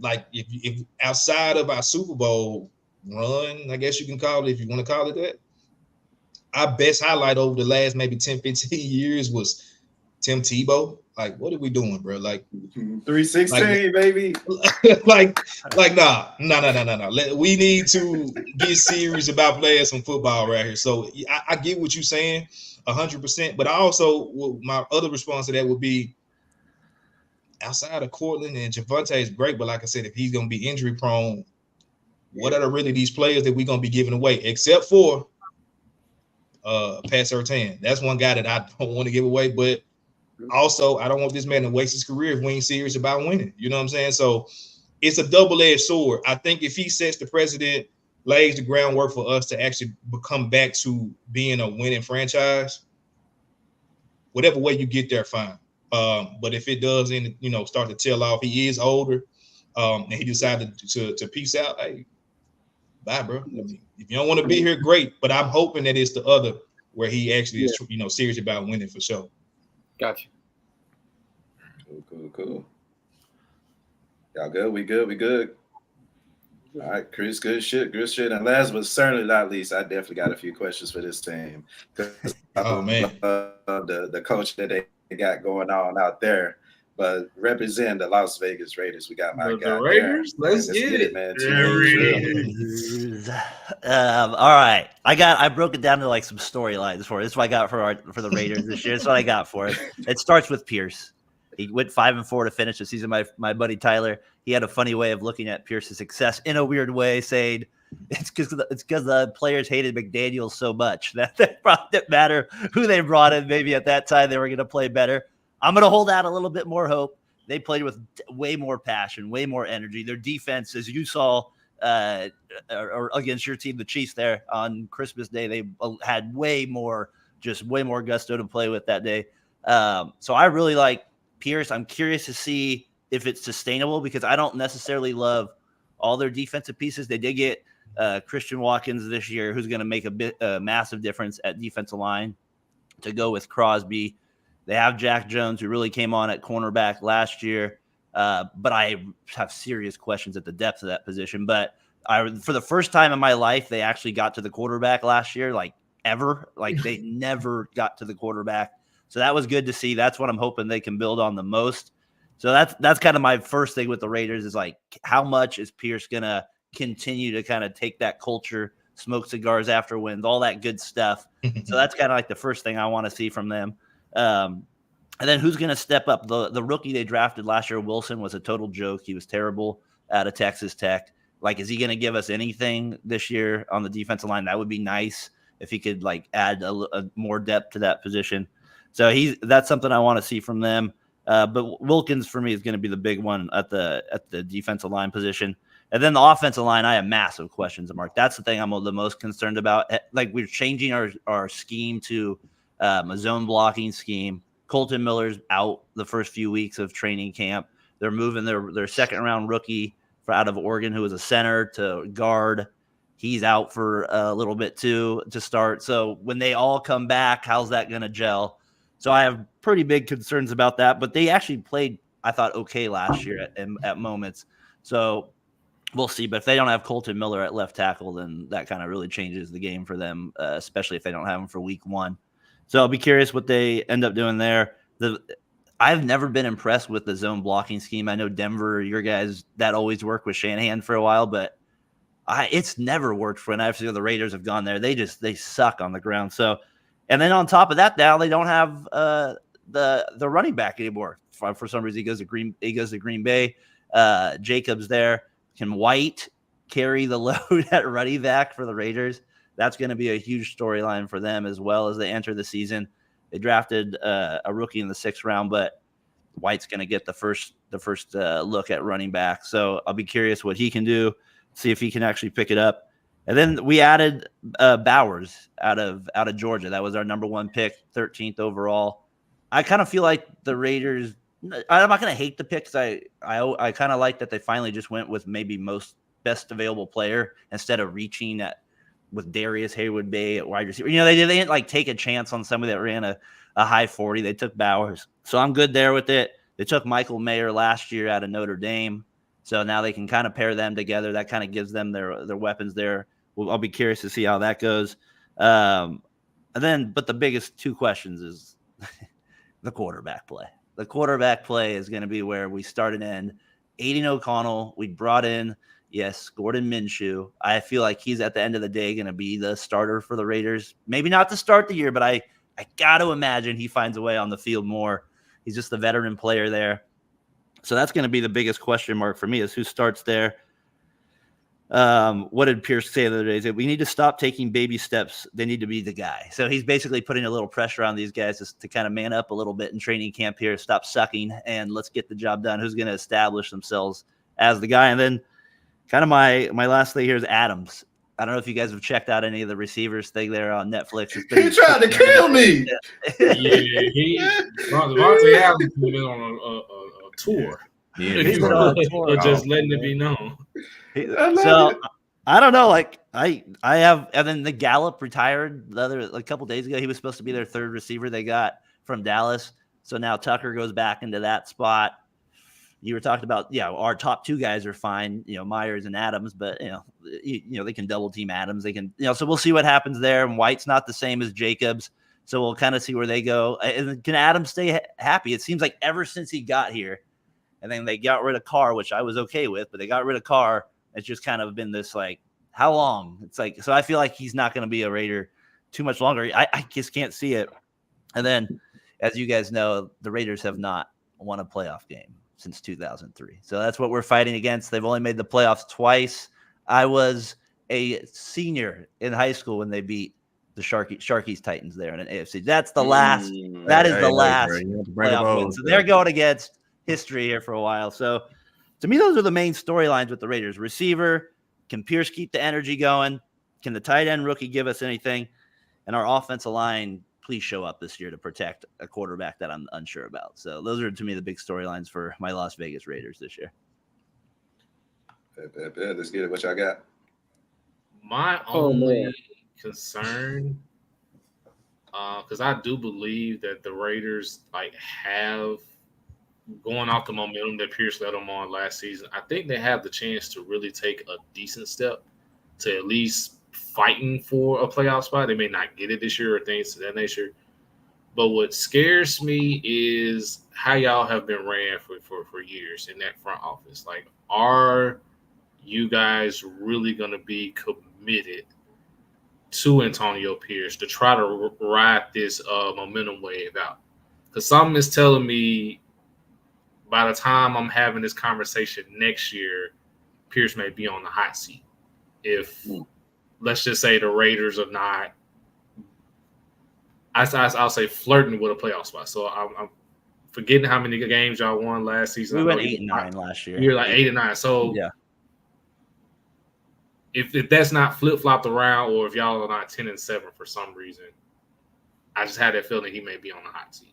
like, if outside of our Super Bowl run, I guess you can call it, if you want to call it that, our best highlight over the last maybe 10, 15 years was Tim Tebow. Like, what are we doing, bro? Like 316, baby. No. We need to get serious about playing some football right here. So I get what you're saying, 100%. But I also, my other response to that would be, outside of Cortland and Javonte is great, but like I said, if he's going to be injury prone, what are really these players that we're going to be giving away? Except for Pat Surtain. That's one guy that I don't want to give away, but also, I don't want this man to waste his career if we ain't serious about winning. You know what I'm saying? So it's a double-edged sword. I think if he sets the precedent, lays the groundwork for us to actually come back to being a winning franchise, whatever way you get there, fine. But if it does, start to tail off, he is older, and he decided to peace out. Hey, bye, bro. If you don't want to be here, great. But I'm hoping that it's the other where he actually is, serious about winning for sure. Gotcha. Cool. Y'all good? We good. All right, Chris, good shit. And last but certainly not least, I definitely got a few questions for this team. Oh man, the coach that they got going on out there, but represent the Las Vegas Raiders. We got my guy. The Raiders. Let's get it, man. Raiders. All right, I broke it down to like some storylines for it. This is what I got for the Raiders this year. That's what I got for it. It starts with Pierce. He went 5-4 to finish the season. My buddy Tyler, he had a funny way of looking at Pierce's success in a weird way, saying it's because the players hated McDaniels so much that it didn't matter who they brought in. Maybe at that time they were going to play better. I'm going to hold out a little bit more hope. They played with way more passion, way more energy. Their defense, as you saw or against your team, the Chiefs, there on Christmas Day, they had way more gusto to play with that day. So I really like Pierce. I'm curious to see if it's sustainable because I don't necessarily love all their defensive pieces. They did get Christian Watkins this year, who's going to make a massive difference at defensive line to go with Crosby. They have Jack Jones, who really came on at cornerback last year. But I have serious questions at the depth of that position. But for the first time in my life, they actually got to the quarterback last year, like ever. Like they never got to the quarterback. So that was good to see. That's what I'm hoping they can build on the most. So that's kind of my first thing with the Raiders is like, how much is Pierce going to continue to kind of take that culture, smoke cigars after wins, all that good stuff. So that's kind of like the first thing I want to see from them. And then who's going to step up? The rookie they drafted last year, Wilson, was a total joke. He was terrible out of Texas Tech. Like, is he going to give us anything this year on the defensive line? That would be nice if he could like add a more depth to that position. So that's something I want to see from them. But Wilkins for me is going to be the big one at the defensive line position. And then the offensive line, I have massive questions mark. That's the thing I'm the most concerned about. Like, we're changing our scheme to a zone blocking scheme. Colton Miller's out the first few weeks of training camp. They're moving their second round rookie out of Oregon, who was a center, to guard. He's out for a little bit too to start. So when they all come back, how's that going to gel? So I have pretty big concerns about that, but they actually played, I thought, okay last year at moments. So we'll see. But if they don't have Colton Miller at left tackle, then that kind of really changes the game for them, especially if they don't have him for week 1. So I'll be curious what they end up doing there. I've never been impressed with the zone blocking scheme. I know Denver, your guys, that always worked with Shanahan for a while, but it's never worked for when I've seen the Raiders have gone there. They suck on the ground. So, and then on top of that, now they don't have the running back anymore. For some reason, he goes to Green Bay. Jacobs there. Can White carry the load at running back for the Raiders? That's going to be a huge storyline for them as well as they enter the season. They drafted a rookie in the 6th round, but White's going to get the first look at running back. So I'll be curious what he can do, see if he can actually pick it up. And then we added Bowers out of Georgia. That was our number 1 pick, 13th overall. I kind of feel like the Raiders, I'm not going to hate the pick because I kind of like that they finally just went with maybe most best available player instead of reaching with Darius Haywood Bay at wide receiver. They didn't like take a chance on somebody that ran a high 40. They took Bowers. So I'm good there with it. They took Michael Mayer last year out of Notre Dame. So now they can kind of pair them together. That kind of gives them their weapons there. I'll be curious to see how that goes. But the biggest 2 questions is the quarterback play. The quarterback play is going to be where we start and end. Aiden O'Connell, we brought in, yes, Gordon Minshew. I feel like he's at the end of the day going to be the starter for the Raiders. Maybe not to start the year, but I got to imagine he finds a way on the field more. He's just the veteran player there. So that's going to be the biggest question mark for me is who starts there. What did Pierce say the other day? He said, we need to stop taking baby steps. They need to be the guy. So he's basically putting a little pressure on these guys to kind of man up a little bit in training camp here, stop sucking, and let's get the job done. Who's going to establish themselves as the guy? And then kind of my last thing here is Adams. I don't know if you guys have checked out any of the receivers thing there on Netflix. He tried to kill me. Devontae Adams has been on a tour. Yeah, He's been on a tour. Just letting it be known. So I don't know. Like I have, and then the Gallup retired a couple days ago. He was supposed to be their third receiver they got from Dallas. So now Tucker goes back into that spot. You were talking about, our top two guys are fine, Myers and Adams, but they can double team Adams. They can, so we'll see what happens there. And White's not the same as Jacobs, so we'll kind of see where they go. And can Adams stay happy? It seems like ever since he got here, and then they got rid of Carr, which I was okay with, but they got rid of Carr. It's just kind of been this like, how long? It's like, so I feel like he's not going to be a Raider too much longer. I just can't see it. And then, as you guys know, the Raiders have not won a playoff game since 2003. So that's what we're fighting against. They've only made the playoffs twice. I was a senior in high school when they beat the Sharkies Titans there in an AFC. That's the last. That is the last playoff win. So they're going against history here for a while. So to me, those are the main storylines with the Raiders. Receiver, can Pierce keep the energy going? Can the tight end rookie give us anything? And our offensive line, please show up this year to protect a quarterback that I'm unsure about. So those are, to me, the big storylines for my Las Vegas Raiders this year. Let's get it. What y'all got? My only concern, because I do believe that the Raiders have, going off the momentum that Pierce led them on last season, I think they have the chance to really take a decent step to at least fighting for a playoff spot. They may not get it this year or things of that nature. But what scares me is how y'all have been ran for years in that front office. Like, are you guys really going to be committed to Antonio Pierce to try to ride this momentum wave out? Because something is telling me by the time I'm having this conversation next year, Pierce may be on the hot seat. If let's just say the Raiders are not, I'll say flirting with a playoff spot. So I'm forgetting how many games y'all won last season. We went 8-9 last year. You're like 8-9. So yeah, if that's not flip flopped around, or if y'all are not 10-7 for some reason, I just had that feeling he may be on the hot seat.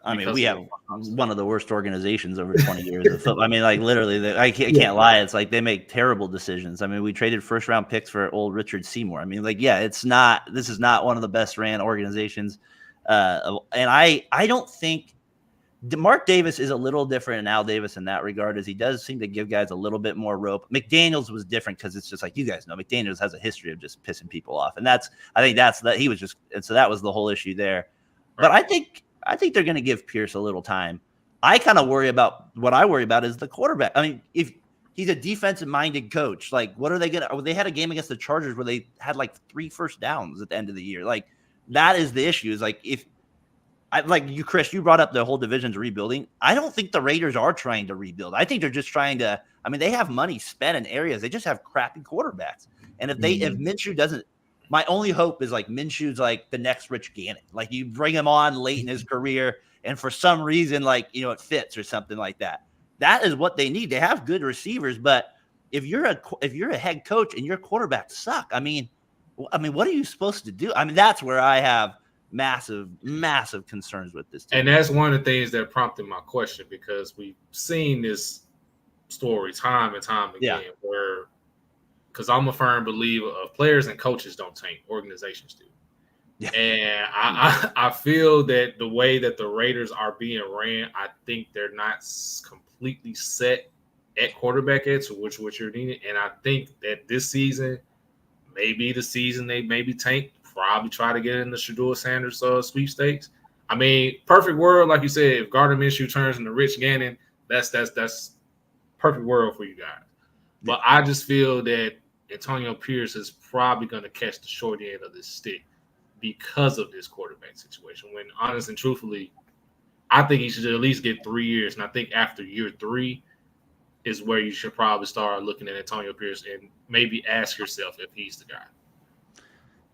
I mean, we have one of the worst organizations over 20 years of football. I mean, like literally, I can't lie. It's like they make terrible decisions. I mean, we traded first round picks for old Richard Seymour. I mean, like, this is not one of the best ran organizations. And I don't think Mark Davis is a little different than Al Davis in that regard, as he does seem to give guys a little bit more rope. McDaniels was different because it's just like, you guys know, McDaniels has a history of just pissing people off. And he was just, and so that was the whole issue there. But I think they're going to give Pierce a little time. I kind of worry about is the quarterback. I mean, if he's a defensive-minded coach, like, what are they going to – they had a game against the Chargers where they had, like, 3 first downs at the end of the year. Like, that is the issue, is, like, Chris, you brought up the whole division's rebuilding. I don't think the Raiders are trying to rebuild. I think they're just trying to – I mean, they have money spent in areas. They just have crappy quarterbacks. And if Minshew doesn't – my only hope is like Minshew's like the next Rich Gannon. Like, you bring him on late in his career, and for some reason, like, it fits or something like that. That is what they need. They have good receivers, but if you're a head coach and your quarterbacks suck, I mean, what are you supposed to do? I mean, that's where I have massive, massive concerns with this team. And that's one of the things that prompted my question, because we've seen this story time and time again where. Because I'm a firm believer of players and coaches don't tank, organizations do. Yeah. And I feel that the way that the Raiders are being ran, I think they're not completely set at quarterback to which you're needing. And I think that this season may be the season they maybe tank, probably try to get in the Shedeur Sanders sweepstakes. I mean, perfect world, like you said, if Gardner Minshew turns into Rich Gannon, that's perfect world for you guys. But I just feel that Antonio Pierce is probably going to catch the short end of this stick because of this quarterback situation. When, honest and truthfully, I think he should at least get 3 years. And I think after year 3 is where you should probably start looking at Antonio Pierce and maybe ask yourself if he's the guy.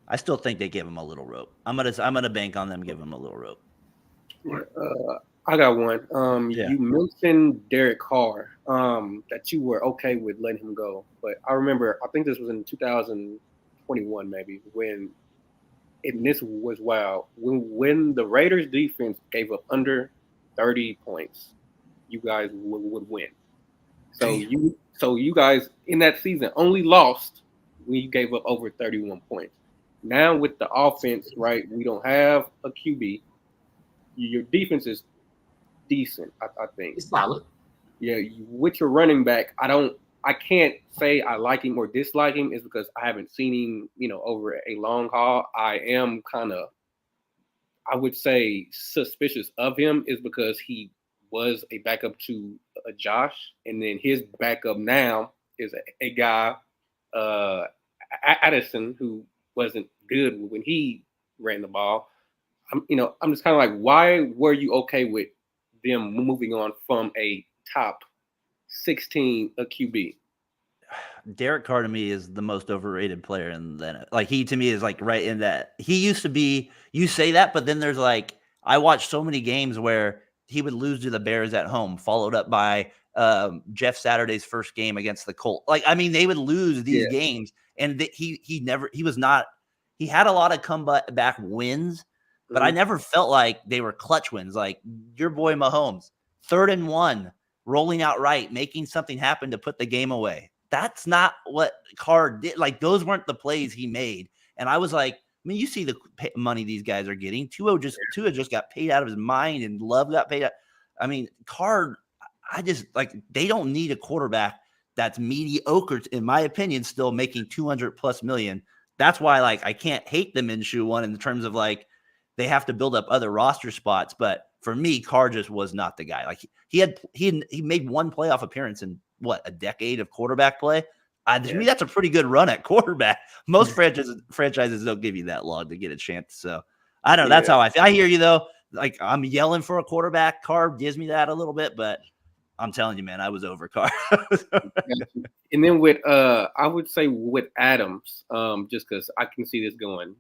I still think they give him a little rope. I'm gonna bank on them giving him a little rope. I got one. You mentioned Derek Carr, that you were okay with letting him go. But I remember, I think this was in 21 maybe, when and this was wild. When the Raiders defense gave up under 30 points, you guys would win. So you guys in that season only lost when you gave up over 31 points. Now with the offense, right, we don't have a QB. Your defense is decent, I think. It's solid. Yeah, with your running back, I can't say I like him or dislike him, is because I haven't seen him, over a long haul. I am kind of, I would say, suspicious of him, is because he was a backup to Josh, and then his backup now is a guy, Addison, who wasn't good when he ran the ball. I'm just kind of like, why were you okay with them moving on from a top 16 QB? Derek Carr to me is the most overrated player in the like. He to me is like right in that. He used to be. You say that, but then there's like, I watched so many games where he would lose to the Bears at home, followed up by Jeff Saturday's first game against the Colts. Like, I mean, they would lose these games, and he had a lot of comeback wins, but I never felt like they were clutch wins. Like your boy Mahomes, 3rd and 1, rolling out right, making something happen to put the game away. That's not what Carr did. Like, those weren't the plays he made. And I was like, I mean, you see the money these guys are getting. Tua just got paid out of his mind, and Love got paid out. I mean, Carr, I just like, they don't need a quarterback that's mediocre, in my opinion, still making $200+ million. That's why, like, I can't hate the Minshew one in terms of like, they have to build up other roster spots. But for me, Carr just was not the guy. Like, he made one playoff appearance in a decade of quarterback play. To me, that's a pretty good run at quarterback. Most franchises don't give you that long to get a chance. So I don't know. That's how I feel. I hear you though. Like, I'm yelling for a quarterback. Carr gives me that a little bit, but I'm telling you, man, I was over Carr. And then with I would say with Adams, just because I can see this going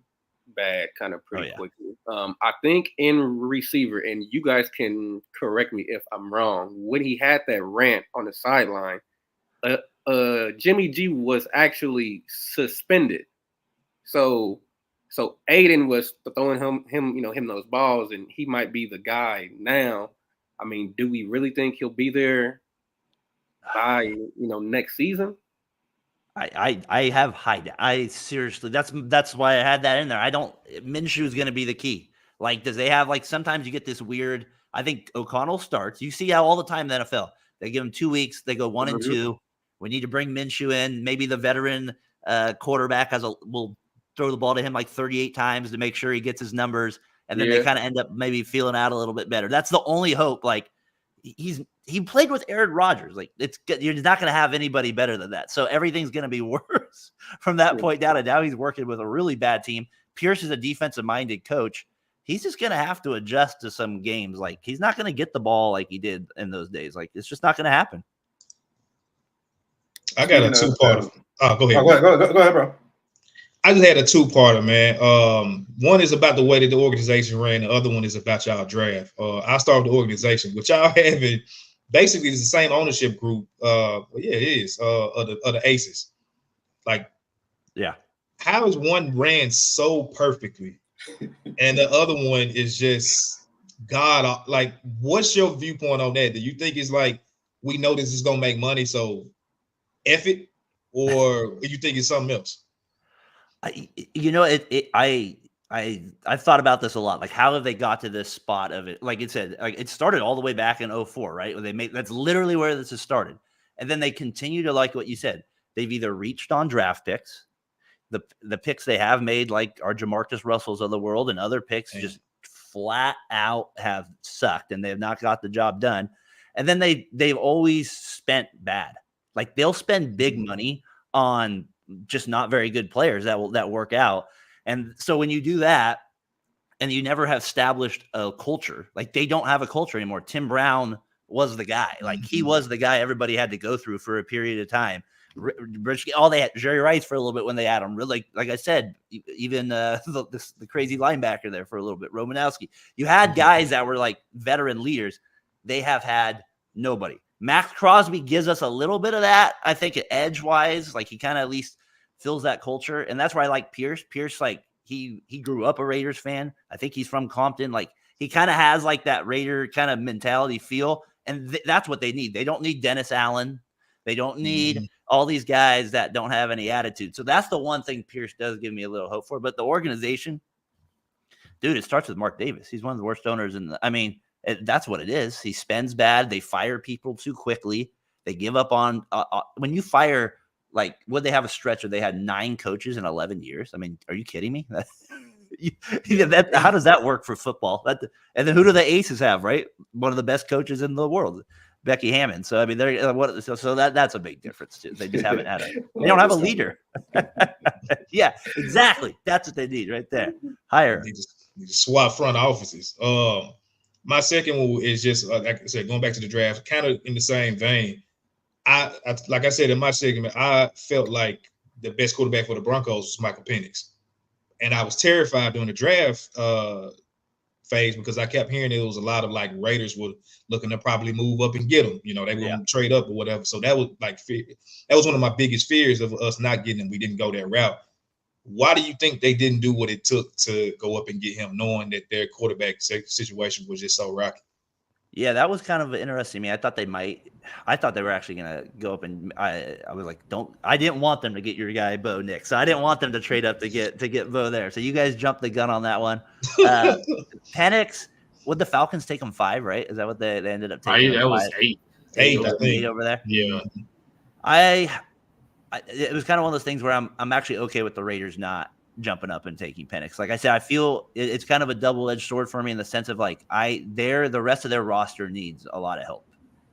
bad kind of pretty quickly. I think in receiver, and you guys can correct me if I'm wrong, when he had that rant on the sideline, Jimmy G was actually suspended. So Aiden was throwing him those balls, and he might be the guy now. I mean, do we really think he'll be there by next season? I have high. I seriously, that's why I had that in there. Minshew is going to be the key. Like, does they have, like, sometimes you get this weird, I think O'Connell starts. You see how all the time in the NFL, they give him 2 weeks, they go 1-2. We need to bring Minshew in. Maybe the veteran quarterback will throw the ball to him like 38 times to make sure he gets his numbers. And then they kind of end up maybe feeling out a little bit better. That's the only hope. Like, he played with Aaron Rodgers. Like, you're not going to have anybody better than that. So everything's going to be worse from that point down. And now he's working with a really bad team. Pierce is a defensive-minded coach. He's just going to have to adjust to some games. Like, he's not going to get the ball like he did in those days. Like, it's just not going to happen. I got a two-parter. Go ahead. Go ahead, bro. I just had a two-parter, man. One is about the way that the organization ran. The other one is about y'all draft. I'll start with the organization, which y'all having basically is the same ownership group. It is of the Aces. Like, how is one ran so perfectly, and the other one is just God? Like, what's your viewpoint on that? Do you think it's like, we know this is gonna make money, so F it, or you think it's something else? I thought about this a lot. Like, how have they got to this spot of it? Like it said, like, it started all the way back in 2004, right? That's literally where this has started. And then they continue to, like what you said, they've either reached on draft picks, the picks they have made, like our Jamarcus Russells of the world, and other picks just flat out have sucked, and they have not got the job done. And then they've always spent bad. Like, they'll spend big money on just not very good players that work out. And so when you do that and you never have established a culture, like, they don't have a culture anymore. Tim Brown was the guy. Like, he was the guy everybody had to go through for a period of time. They had Jerry Rice for a little bit when they had him. Really, like I said, even the crazy linebacker there for a little bit, Romanowski. You had guys that were like veteran leaders. They have had nobody. Max Crosby gives us a little bit of that, I think, edge-wise. Like, he kind of at least fills that culture. And that's why I like Pierce. Pierce, like he grew up a Raiders fan. I think he's from Compton. Like he kind of has like that Raider kind of mentality feel. And that's what they need. They don't need Dennis Allen. They don't need all these guys that don't have any attitude. So that's the one thing Pierce does give me a little hope for. But the organization, dude, it starts with Mark Davis. He's one of the worst owners that's what it is. He spends bad. They fire people too quickly. They give up on when you fire, like, would they have a stretch where they had 9 coaches in 11 years? I mean, are you kidding me? How does that work for football? And then who do the Aces have, right? One of the best coaches in the world, Becky Hammond. So, I mean, that's a big difference, too. They just haven't had they don't have a leader. Yeah, exactly. That's what they need right there. Hire. They just swap front offices. My second one is just, like I said, going back to the draft, kind of in the same vein. I like I said in my segment, I felt like the best quarterback for the Broncos was Michael Penix. And I was terrified during the draft phase because I kept hearing there was a lot of like Raiders were looking to probably move up and get him. You know, they were going to trade up or whatever. So that was one of my biggest fears of us not getting him. We didn't go that route. Why do you think they didn't do what it took to go up and get him, knowing that their quarterback situation was just so rocky? Yeah, that was kind of interesting to me. I thought they were actually going to go up, and I was like, I didn't want them to get your guy Bo Nix. So I didn't want them to trade up to get Bo there. So you guys jumped the gun on that one. Penix, would the Falcons take him 5, right? Is that what they ended up taking? That was 8. 8, I think. 8 over there. Yeah. It was kind of one of those things where I'm actually okay with the Raiders not jumping up and taking Penix. Like I said, I feel it's kind of a double-edged sword for me in the sense of like the rest of their roster needs a lot of help.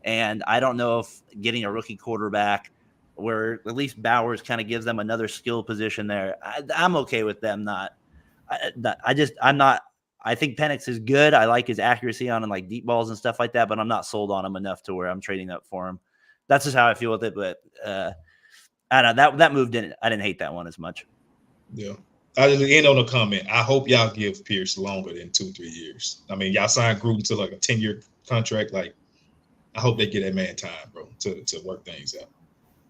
And I don't know if getting a rookie quarterback where at least Bowers kind of gives them another skill position there. I'm okay with them I think Penix is good. I like his accuracy on like deep balls and stuff like that, but I'm not sold on him enough to where I'm trading up for him. That's just how I feel with it. But I don't know, that move I didn't hate that one as much. Yeah. I just end on a comment. I hope y'all give Pierce longer than 2-3 years. I mean, y'all signed Gruden to like a 10-year contract. Like, I hope they get that man time, bro, to work things out.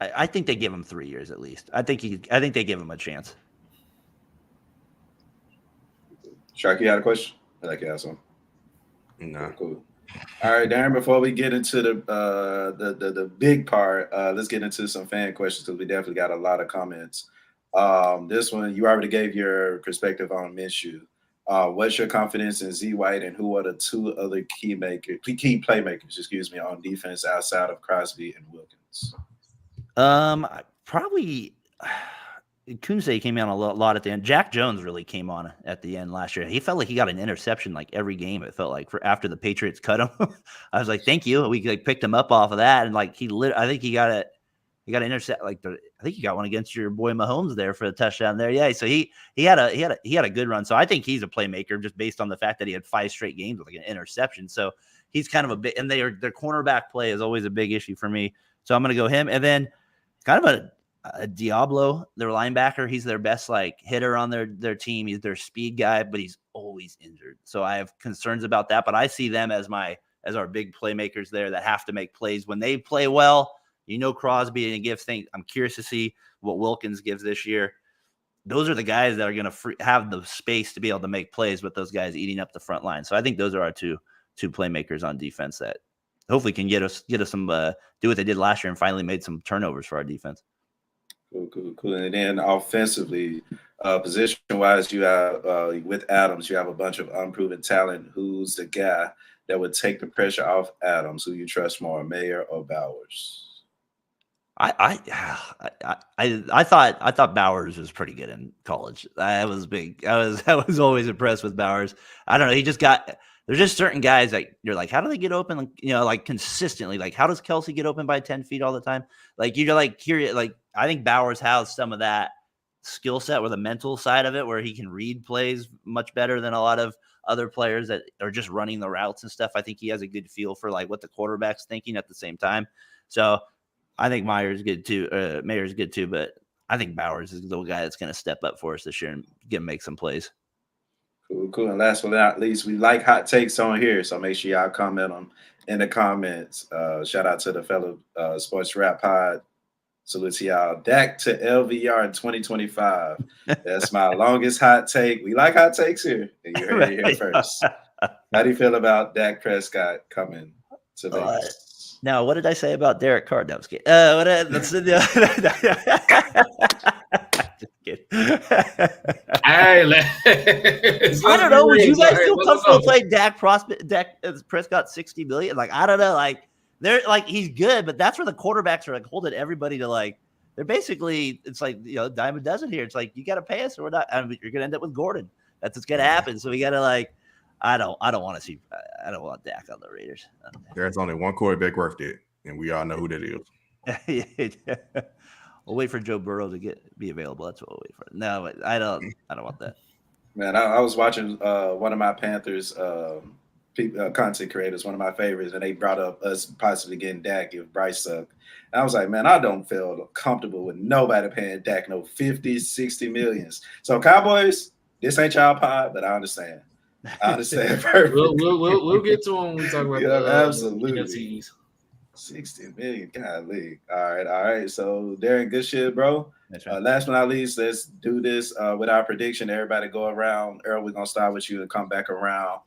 I think they give him 3 years at least. I think they give him a chance. Sharky, you had a question? I like you ask one. No. Cool. All right, Daren, before we get into the big part, let's get into some fan questions because we definitely got a lot of comments. This one, you already gave your perspective on Minshew. What's your confidence in Z White, and who are the 2 other key playmakers, on defense outside of Crosby and Wilkins? Probably Kunze came on a lot at the end. Jack Jones really came on at the end last year. He felt like he got an interception like every game. It felt like after the Patriots cut him. I was like, thank you. We like picked him up off of that, and like I think he got it. He got an intercept. I think he got one against your boy Mahomes there for the touchdown there. Yeah, so he had a good run. So I think he's a playmaker just based on the fact that he had 5 straight games with like an interception. So he's kind of a bit. And their cornerback play is always a big issue for me. So I'm going to go him. And then kind of a Diablo, their linebacker. He's their best like hitter on their team. He's their speed guy, but he's always injured. So I have concerns about that. But I see them as our big playmakers there that have to make plays when they play well. Crosby and gives things. I'm curious to see what Wilkins gives this year. Those are the guys that are going to have the space to be able to make plays with those guys eating up the front line. So I think those are our two playmakers on defense that hopefully can get us some do what they did last year and finally made some turnovers for our defense. Cool. And then offensively, position-wise, you have with Adams, you have a bunch of unproven talent. Who's the guy that would take the pressure off Adams? Who you trust more, Mayer or Bowers? I thought Bowers was pretty good in college. I was always impressed with Bowers. I don't know. There's just certain guys that you're like, how do they get open? Like consistently, like how does Kelsey get open by 10 feet all the time? Like you're like curious. Like I think Bowers has some of that skill set with the mental side of it, where he can read plays much better than a lot of other players that are just running the routes and stuff. I think he has a good feel for like what the quarterback's thinking at the same time. So I think Mayer's good too, but I think Bowers is the guy that's going to step up for us this year and make some plays. Cool. And last but not least, we like hot takes on here, so make sure y'all comment them in the comments. Shout out to the fellow Sports Rap Pod Salute to y'all. Dak to LBR in 2025. That's my longest hot take. We like hot takes here. And you heard it here first. How do you feel about Dak Prescott coming to Vegas? Now, what did I say about Derek Carr? No, I was kidding. Just kidding. I don't know. Would you guys feel comfortable playing Dak Prescott $60 million? Like, I don't know. Like, they're like, he's good, but that's where the quarterbacks are like holding everybody to like, they're basically, it's like, dime a dozen here. It's like, you got to pay us or we're not. I mean, you're going to end up with Gordon. That's what's going to happen. So we got to like, I don't want Dak on the Raiders. There's only one quarterback worth it, and we all know who that is. We'll wait for Joe Burrow to be available. That's what we'll wait for. No, I don't want that. Man, I was watching one of my Panthers content creators, one of my favorites, and they brought up us possibly getting Dak if Bryce sucked. And I was like, man, I don't feel comfortable with nobody paying Dak no 50, 60 millions. So Cowboys, this ain't y'all pod, but I understand. Perfect. We'll get to him when we talk about absolutely. NFTs. 60 million, golly. All right. So Daren, good shit, bro. That's right. Last but not least, let's do this with our prediction. Everybody go around. Earl, we're gonna start with you and come back around.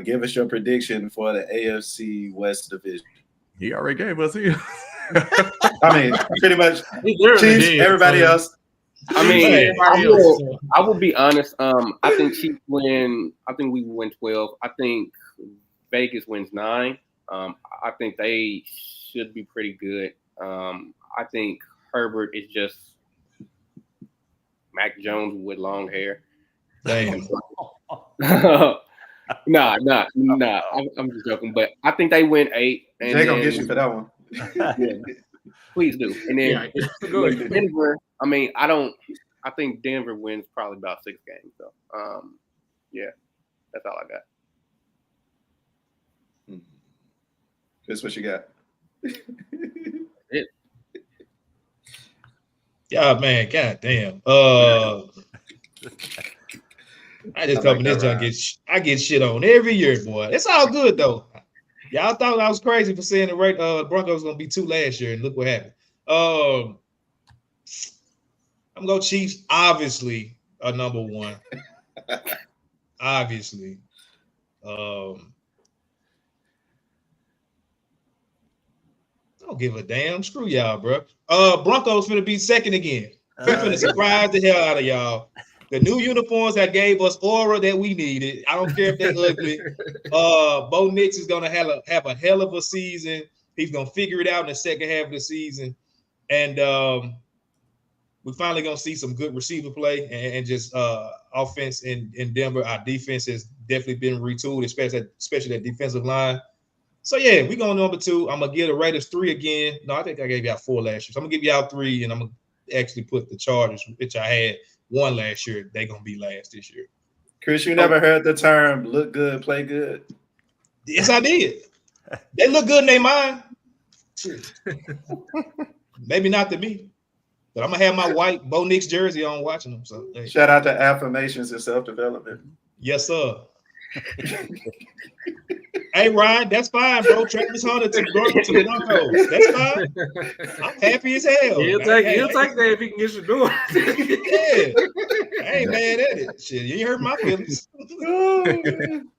Give us your prediction for the AFC West division. He already gave us here. I mean, pretty much Chiefs, everybody else. I mean, I will be honest. I think Chiefs win. I think we win 12. I think Vegas wins 9. I think they should be pretty good. I think Herbert is just Mac Jones with long hair. Damn. Nah. I'm just joking. But I think they win 8. And Jay gonna get you for that one. Yeah, please do. And then Denver. I mean, I think Denver wins probably about 6 games. So, yeah, that's all I got. That's what you got. Yeah, man, goddamn. I just come in this junk, I get shit on every year, boy. It's all good though. Y'all thought I was crazy for saying the Broncos was gonna be 2 last year, and look what happened. I'm gonna go Chiefs, obviously, are number 1. Obviously. Don't give a damn. Screw y'all, bro. Broncos finna be second again. Finna surprise the hell out of y'all. The new uniforms that gave us aura that we needed. I don't care if they're ugly. Bo Nix is gonna have a hell of a season. He's gonna figure it out in the second half of the season, and we're finally gonna see some good receiver play and just offense in Denver. Our defense has definitely been retooled, especially that defensive line. So yeah, we going number 2. I'm gonna give the Raiders 3 again. No, I think I gave y'all 4 last year. So I'm gonna give y'all 3, and I'm gonna actually put the Chargers, which I had 1 last year. They're gonna be last this year. Chris, you never heard the term "look good, play good"? Yes, I did. They look good in their mind. Maybe not to me, but I'm gonna have my white Bo Nix jersey on watching them. So hey. Shout out to affirmations and self-development. Yes, sir. Hey Ryan, that's fine, bro. Travis Hunter to the Broncos. That's fine. I'm happy as hell. He'll take that if he can get you doing. Yeah. I ain't mad at it. Shit, you ain't hurt my feelings. Oh man.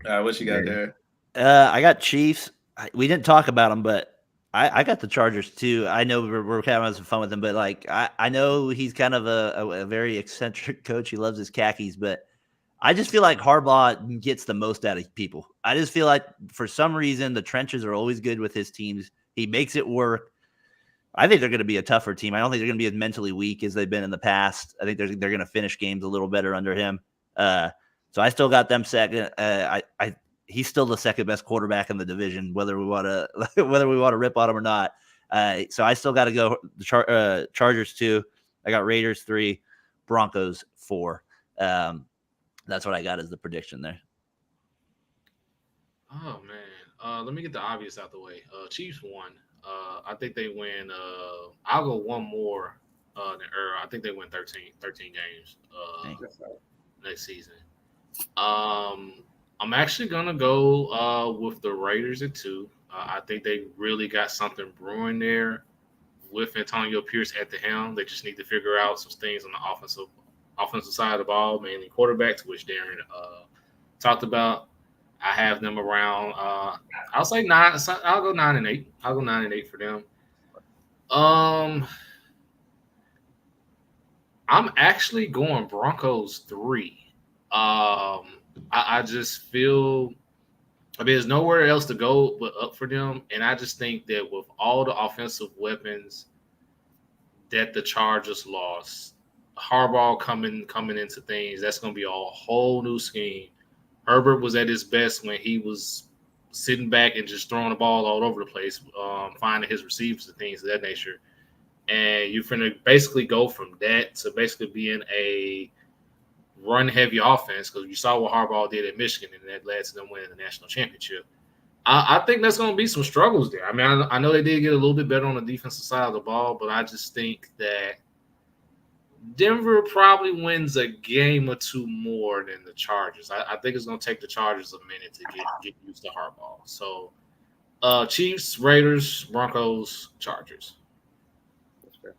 All right, what you got there? I got Chiefs. We didn't talk about them, but I got the Chargers too. I know we're kind of having some fun with him, but like I know he's kind of a very eccentric coach. He loves his khakis, but I just feel like Harbaugh gets the most out of people. I just feel like for some reason the trenches are always good with his teams. He makes it work. I think they're going to be a tougher team. I don't think they're going to be as mentally weak as they've been in the past. I think they're going to finish games a little better under him. So I still got them second. He's still the second best quarterback in the division, whether we want to rip on him or not. So I still got to go the Chargers 2. I got Raiders 3, Broncos 4. That's what I got as the prediction there. Oh man, let me get the obvious out the way. Chiefs 1. I think they win. I'll go 1 more than Earl. I think they win 13 games next season. I'm actually gonna go with the Raiders at 2. I think they really got something brewing there with Antonio Pierce at the helm. They just need to figure out some things on the offensive side of the ball, mainly quarterback, to which Daren talked about. I have them around. I'll say 9. I'll go 9-8. I'll go 9-8 for them. I'm actually going Broncos 3. I just feel, there's nowhere else to go but up for them, and I just think that with all the offensive weapons that the Chargers lost, Harbaugh coming into things, that's going to be a whole new scheme. Herbert was at his best when he was sitting back and just throwing the ball all over the place, finding his receivers and things of that nature. And you're going to basically go from that to basically being a run-heavy offense, because you saw what Harbaugh did at Michigan, and that led to them winning the national championship. I think that's going to be some struggles there. I mean, I know they did get a little bit better on the defensive side of the ball, but I just think that Denver probably wins a game or two more than the Chargers. I think it's going to take the Chargers a minute to get used to Harbaugh. So, Chiefs, Raiders, Broncos, Chargers. That's fair.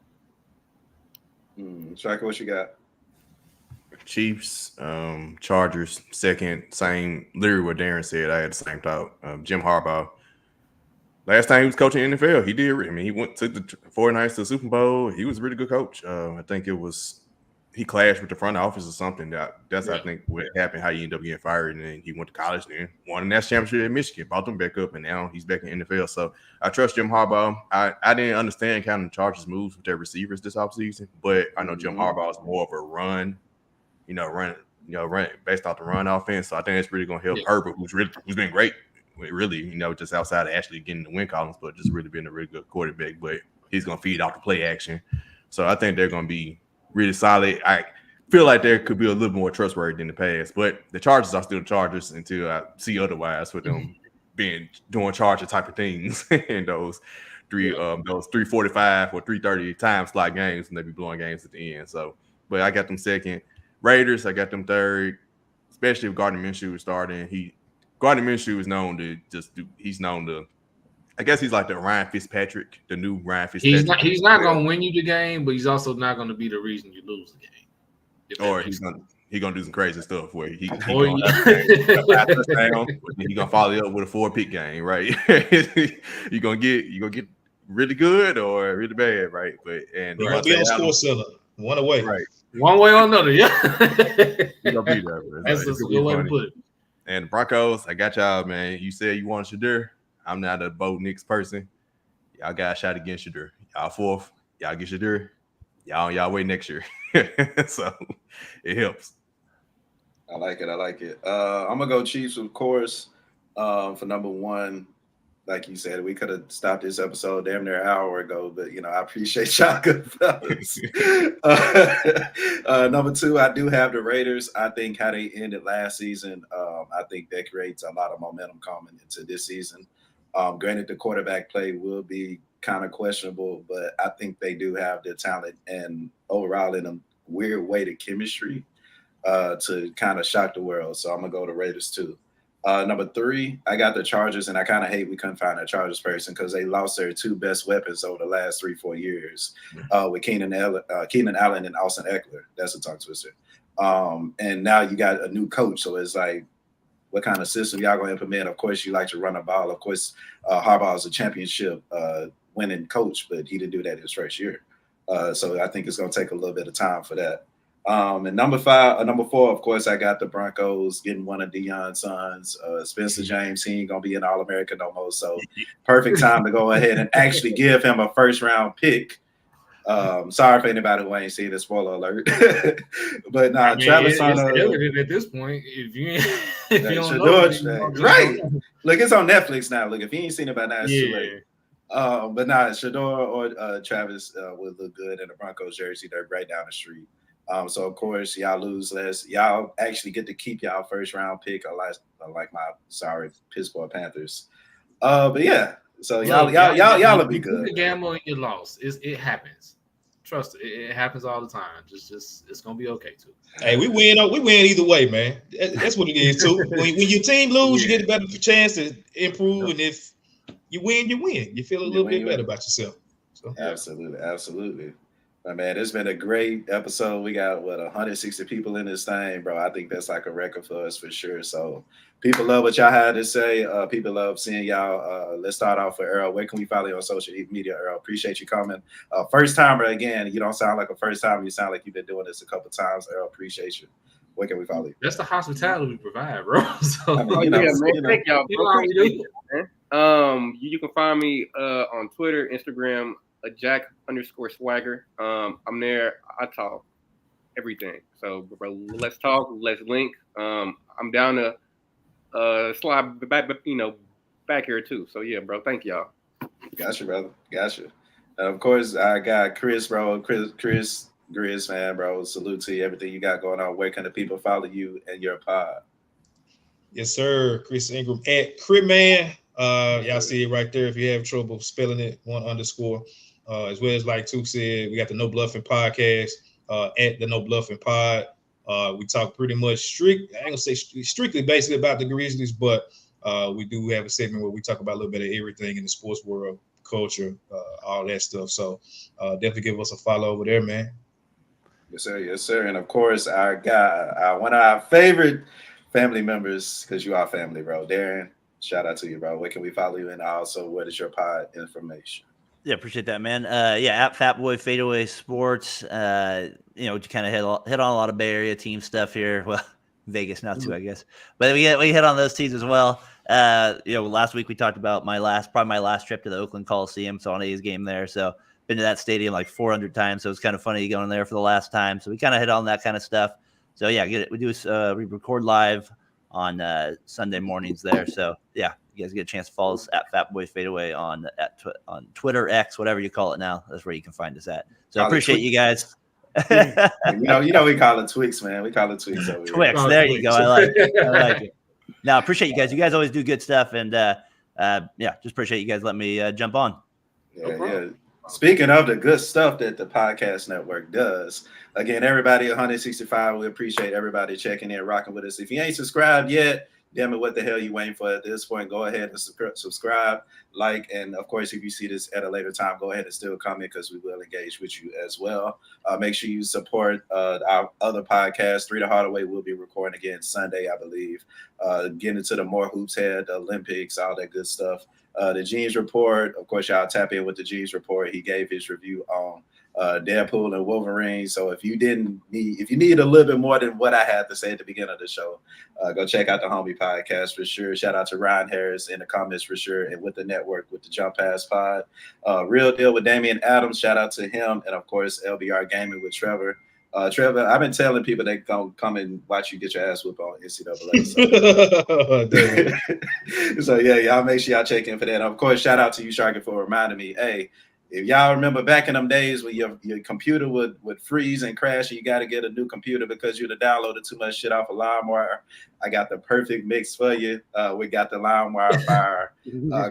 Striker, what you got? Chiefs, Chargers, second, same, literally what Daren said. I had the same thought. Jim Harbaugh. Last time he was coaching in the NFL, he did. I mean, he took the 49ers to the Super Bowl. He was a really good coach. I think he clashed with the front office or something. That's I think what happened, how he ended up getting fired. And then he went to college, then won the national championship at Michigan, brought them back up, and now he's back in the NFL. So I trust Jim Harbaugh. I didn't understand kind of the Chargers' moves with their receivers this offseason, but I know Jim Harbaugh is more of a run based off the run offense. So I think it's really going to help Herbert, who's been great. Really, just outside of actually getting the win columns, but just really been a really good quarterback. But he's going to feed off the play action. So I think they're going to be really solid. I feel like there could be a little more trustworthy than the past. But the Chargers are still the Chargers until I see otherwise with them doing Charger type of things in those 3:45 or 3:30 time slot games, and they be blowing games at the end. So, but I got them second. Raiders, I got them third, especially if Gardner Minshew is starting. Gardner Minshew is known to I guess he's like the Ryan Fitzpatrick, the new Ryan Fitzpatrick. He's not going to win you the game, but he's also not going to be the reason you lose the game. Or he's gonna do some crazy stuff where he gonna follow you up with a 4-pick game, right? you gonna get really good or really bad, right? But and you're gonna be on score center, one away, right? One way or another, yeah. You're gonna be there, bro. That's a good way to put it. And the Broncos, I got y'all, man. You said you want Shadur. I'm not a Bo Nix person. Y'all got a shot against Shadur. Y'all fourth. Y'all get Shadur. Y'all wait next year. So it helps. I like it. I'm gonna go Chiefs, of course, for number one. Like you said, we could have stopped this episode damn near an hour ago, but I appreciate y'all good fellas. Number two, I do have the Raiders. I think how they ended last season, I think that creates a lot of momentum coming into this season. Granted, the quarterback play will be kind of questionable, but I think they do have the talent and overall in a weird way the chemistry to kind of shock the world. So I'm gonna go to Raiders too. Number three, I got the Chargers, and I kind of hate we couldn't find a Chargers person because they lost their two best weapons over the last 3-4 years with Keenan Allen and Austin Eckler. That's a tongue twister. And now you got a new coach, so it's like, what kind of system y'all gonna implement? Of course, you like to run the ball. Of course, Harbaugh is a championship winning coach, but he didn't do that his first year. So I think it's gonna take a little bit of time for that. And number four, of course, I got the Broncos getting one of Deion's sons, Spencer James. He ain't gonna be an All-America no more, so perfect time to go ahead and actually give him a first-round pick. Sorry for anybody who ain't seen the spoiler alert, but Travis evident at this point. If you don't know, right? Look, it's on Netflix now. Look, if you ain't seen it by now, it's too late. But Shador or Travis would look good in a Broncos jersey. They're right down the street. So of course y'all lose less. Y'all actually get to keep y'all first round pick, like my sorry piss poor Panthers. But yeah, so y'all will be good. You gamble and you lost. It happens. Trust it. It happens all the time. Just it's gonna be okay too. Hey, we win either way, man. That's what it is too. When your team lose, you get a better chance to improve, and if you win. You feel a little bit better about yourself. So, Absolutely. Man, it's been a great episode. We got 160 people in this thing, bro. I think that's like a record for us for sure. So people love what y'all had to say. People love seeing y'all. Let's start off with Earl. Where can we follow you on social media, Earl? Appreciate you coming. First timer again. You don't sound like a first timer. You sound like you've been doing this a couple times, Earl. Appreciate you. Where can we follow you? That's the hospitality we provide, bro. So, man. Thank y'all, bro. You can find me on Twitter, Instagram, Jack_Swagger. I'm there. I talk everything. So, bro, let's talk. Let's link. I'm down to slide back here too. So yeah, bro. Thank y'all. Gotcha, brother. Gotcha. And of course, I got Chris, bro. Chris Grizz, man, bro. Salute to you. Everything you got going on. Where can the people follow you and your pod? Yes, sir. Chris Ingram at Critman. Y'all see it right there. If you have trouble spelling it, 1_. As well as like Took said, we got the No Bluffin Podcast at the No Bluffin Pod. We talk pretty much I ain't gonna say strictly basically about the Grizzlies, but we do have a segment where we talk about a little bit of everything in the sports world, culture, all that stuff. So definitely give us a follow over there, man. Yes, sir. Yes, sir. And of course, our guy, one of our favorite family members, because you are family, bro. Daren, shout out to you, bro. Where can we follow you? And also, what is your pod information? Yeah, appreciate that, man. At Fatboy FadeAway Sports. You kind of hit on a lot of Bay Area team stuff here. Well, Vegas now too, I guess. But we hit on those teams as well. Last week we talked about my last trip to the Oakland Coliseum. Saw an A's game there. So been to that stadium like 400 times. So it's kind of funny going there for the last time. So we kind of hit on that kind of stuff. So yeah, we record live on Sunday mornings there. So yeah, you guys get a chance to follow us at Fatboy FadeAway on Twitter, X, whatever you call it now. That's where you can find us at. So I appreciate you guys. we call it Twix, man. We call it Twix over Twix. There you go. I like it. Now, appreciate you guys. You guys always do good stuff, and just appreciate you guys letting me jump on. Yeah. Speaking of the good stuff that the podcast network does, again, everybody 165, we appreciate everybody checking in, rocking with us. If you ain't subscribed yet, damn it, what the hell you waiting for at this point? Go ahead and subscribe, like, and of course, if you see this at a later time, go ahead and still comment because we will engage with you as well. Make sure you support our other podcast. 3 the Harder Way will be recording again Sunday, I believe. Getting into the more hoops head, the Olympics, all that good stuff. The Jeans Report, of course, y'all tap in with the Jeans Report. He gave his review on Deadpool and Wolverine. So if you need a little bit more than what I had to say at the beginning of the show, go check out the Homie Podcast for sure. Shout out to Ryan Harris in the comments for sure, and with the network with the Jump Pass Pod. Real Deal with Damian Adams. Shout out to him, and of course LBR Gaming with Trevor. Trevor, I've been telling people they gonna come and watch you get your ass whooped on NCAA. So yeah, y'all make sure y'all check in for that. And of course, shout out to you, Sharky, for reminding me. Hey, if y'all remember back in them days when your computer would freeze and crash and you got to get a new computer because you'd have downloaded too much shit off of LimeWire, I got the perfect mix for you. We got the LimeWire Fire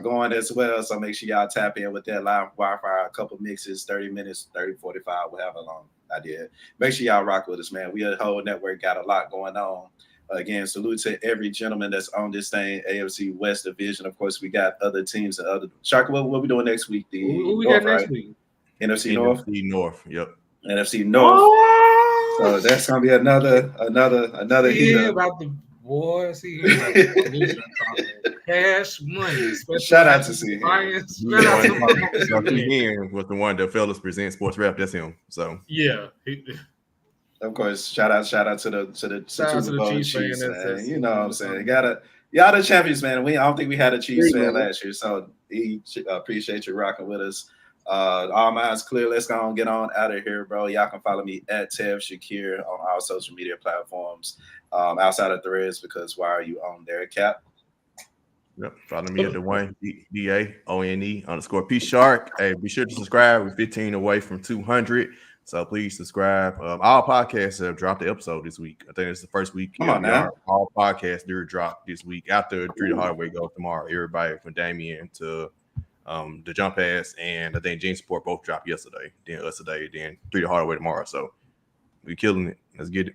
going as well. So make sure y'all tap in with that LimeWire Fire. A couple mixes, 30 minutes, 30, 45, however long I did. Make sure y'all rock with us, man. We a whole network, got a lot going on. Again, salute to every gentleman that's on this thing, AFC West Division. Of course, we got other teams and other. Shark, what we doing next week? Who we got next week? NFC North. NFC North. Yep. NFC North. Oh! So that's gonna be another heater. About the boys here. Cash money. Shout out to C. Shout out to him was the one that Fellas Present Sports Rep. That's him. So yeah. Of course, shout out to the Super Bowl Chiefs, man. You know what I'm saying? Y'all the champions, man. I don't think we had a Chiefs fan last year, so appreciate you rocking with us. All minds clear. Let's go and get on out of here, bro. Y'all can follow me at Tev Shakir on all social media platforms, outside of Threads, because why are you on there, Cap? Yep. Follow me at the one DAONE_P Shark. Hey, be sure to subscribe. We're 15 away from 200. So please subscribe. All podcasts have dropped the episode this week. I think it's the first week. Come on now. All podcasts do drop this week after 3 the Hard Way goes tomorrow. Everybody from Damien to the Jump Pass, and I think Gene Support both dropped yesterday. Then us today. Then 3 the Hard Way tomorrow. So we killing it. Let's get it.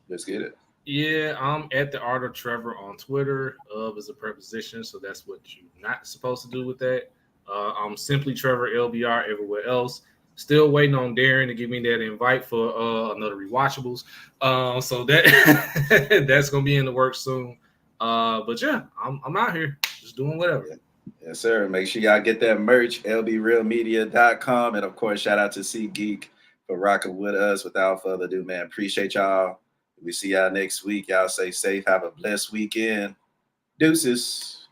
Let's get it. Yeah, I'm at the Art of Trevor on Twitter. Of is a preposition, so that's what you're not supposed to do with that. I'm simply Trevor LBR everywhere else. Still waiting on Daren to give me that invite for another rewatchables. So that that's gonna be in the works soon. But yeah, I'm out here just doing whatever. Yes, sir. Make sure y'all get that merch, lbrealmedia.com. And of course, shout out to C Geek for rocking with us. Without further ado, man, appreciate y'all. We see y'all next week. Y'all stay safe. Have a blessed weekend. Deuces.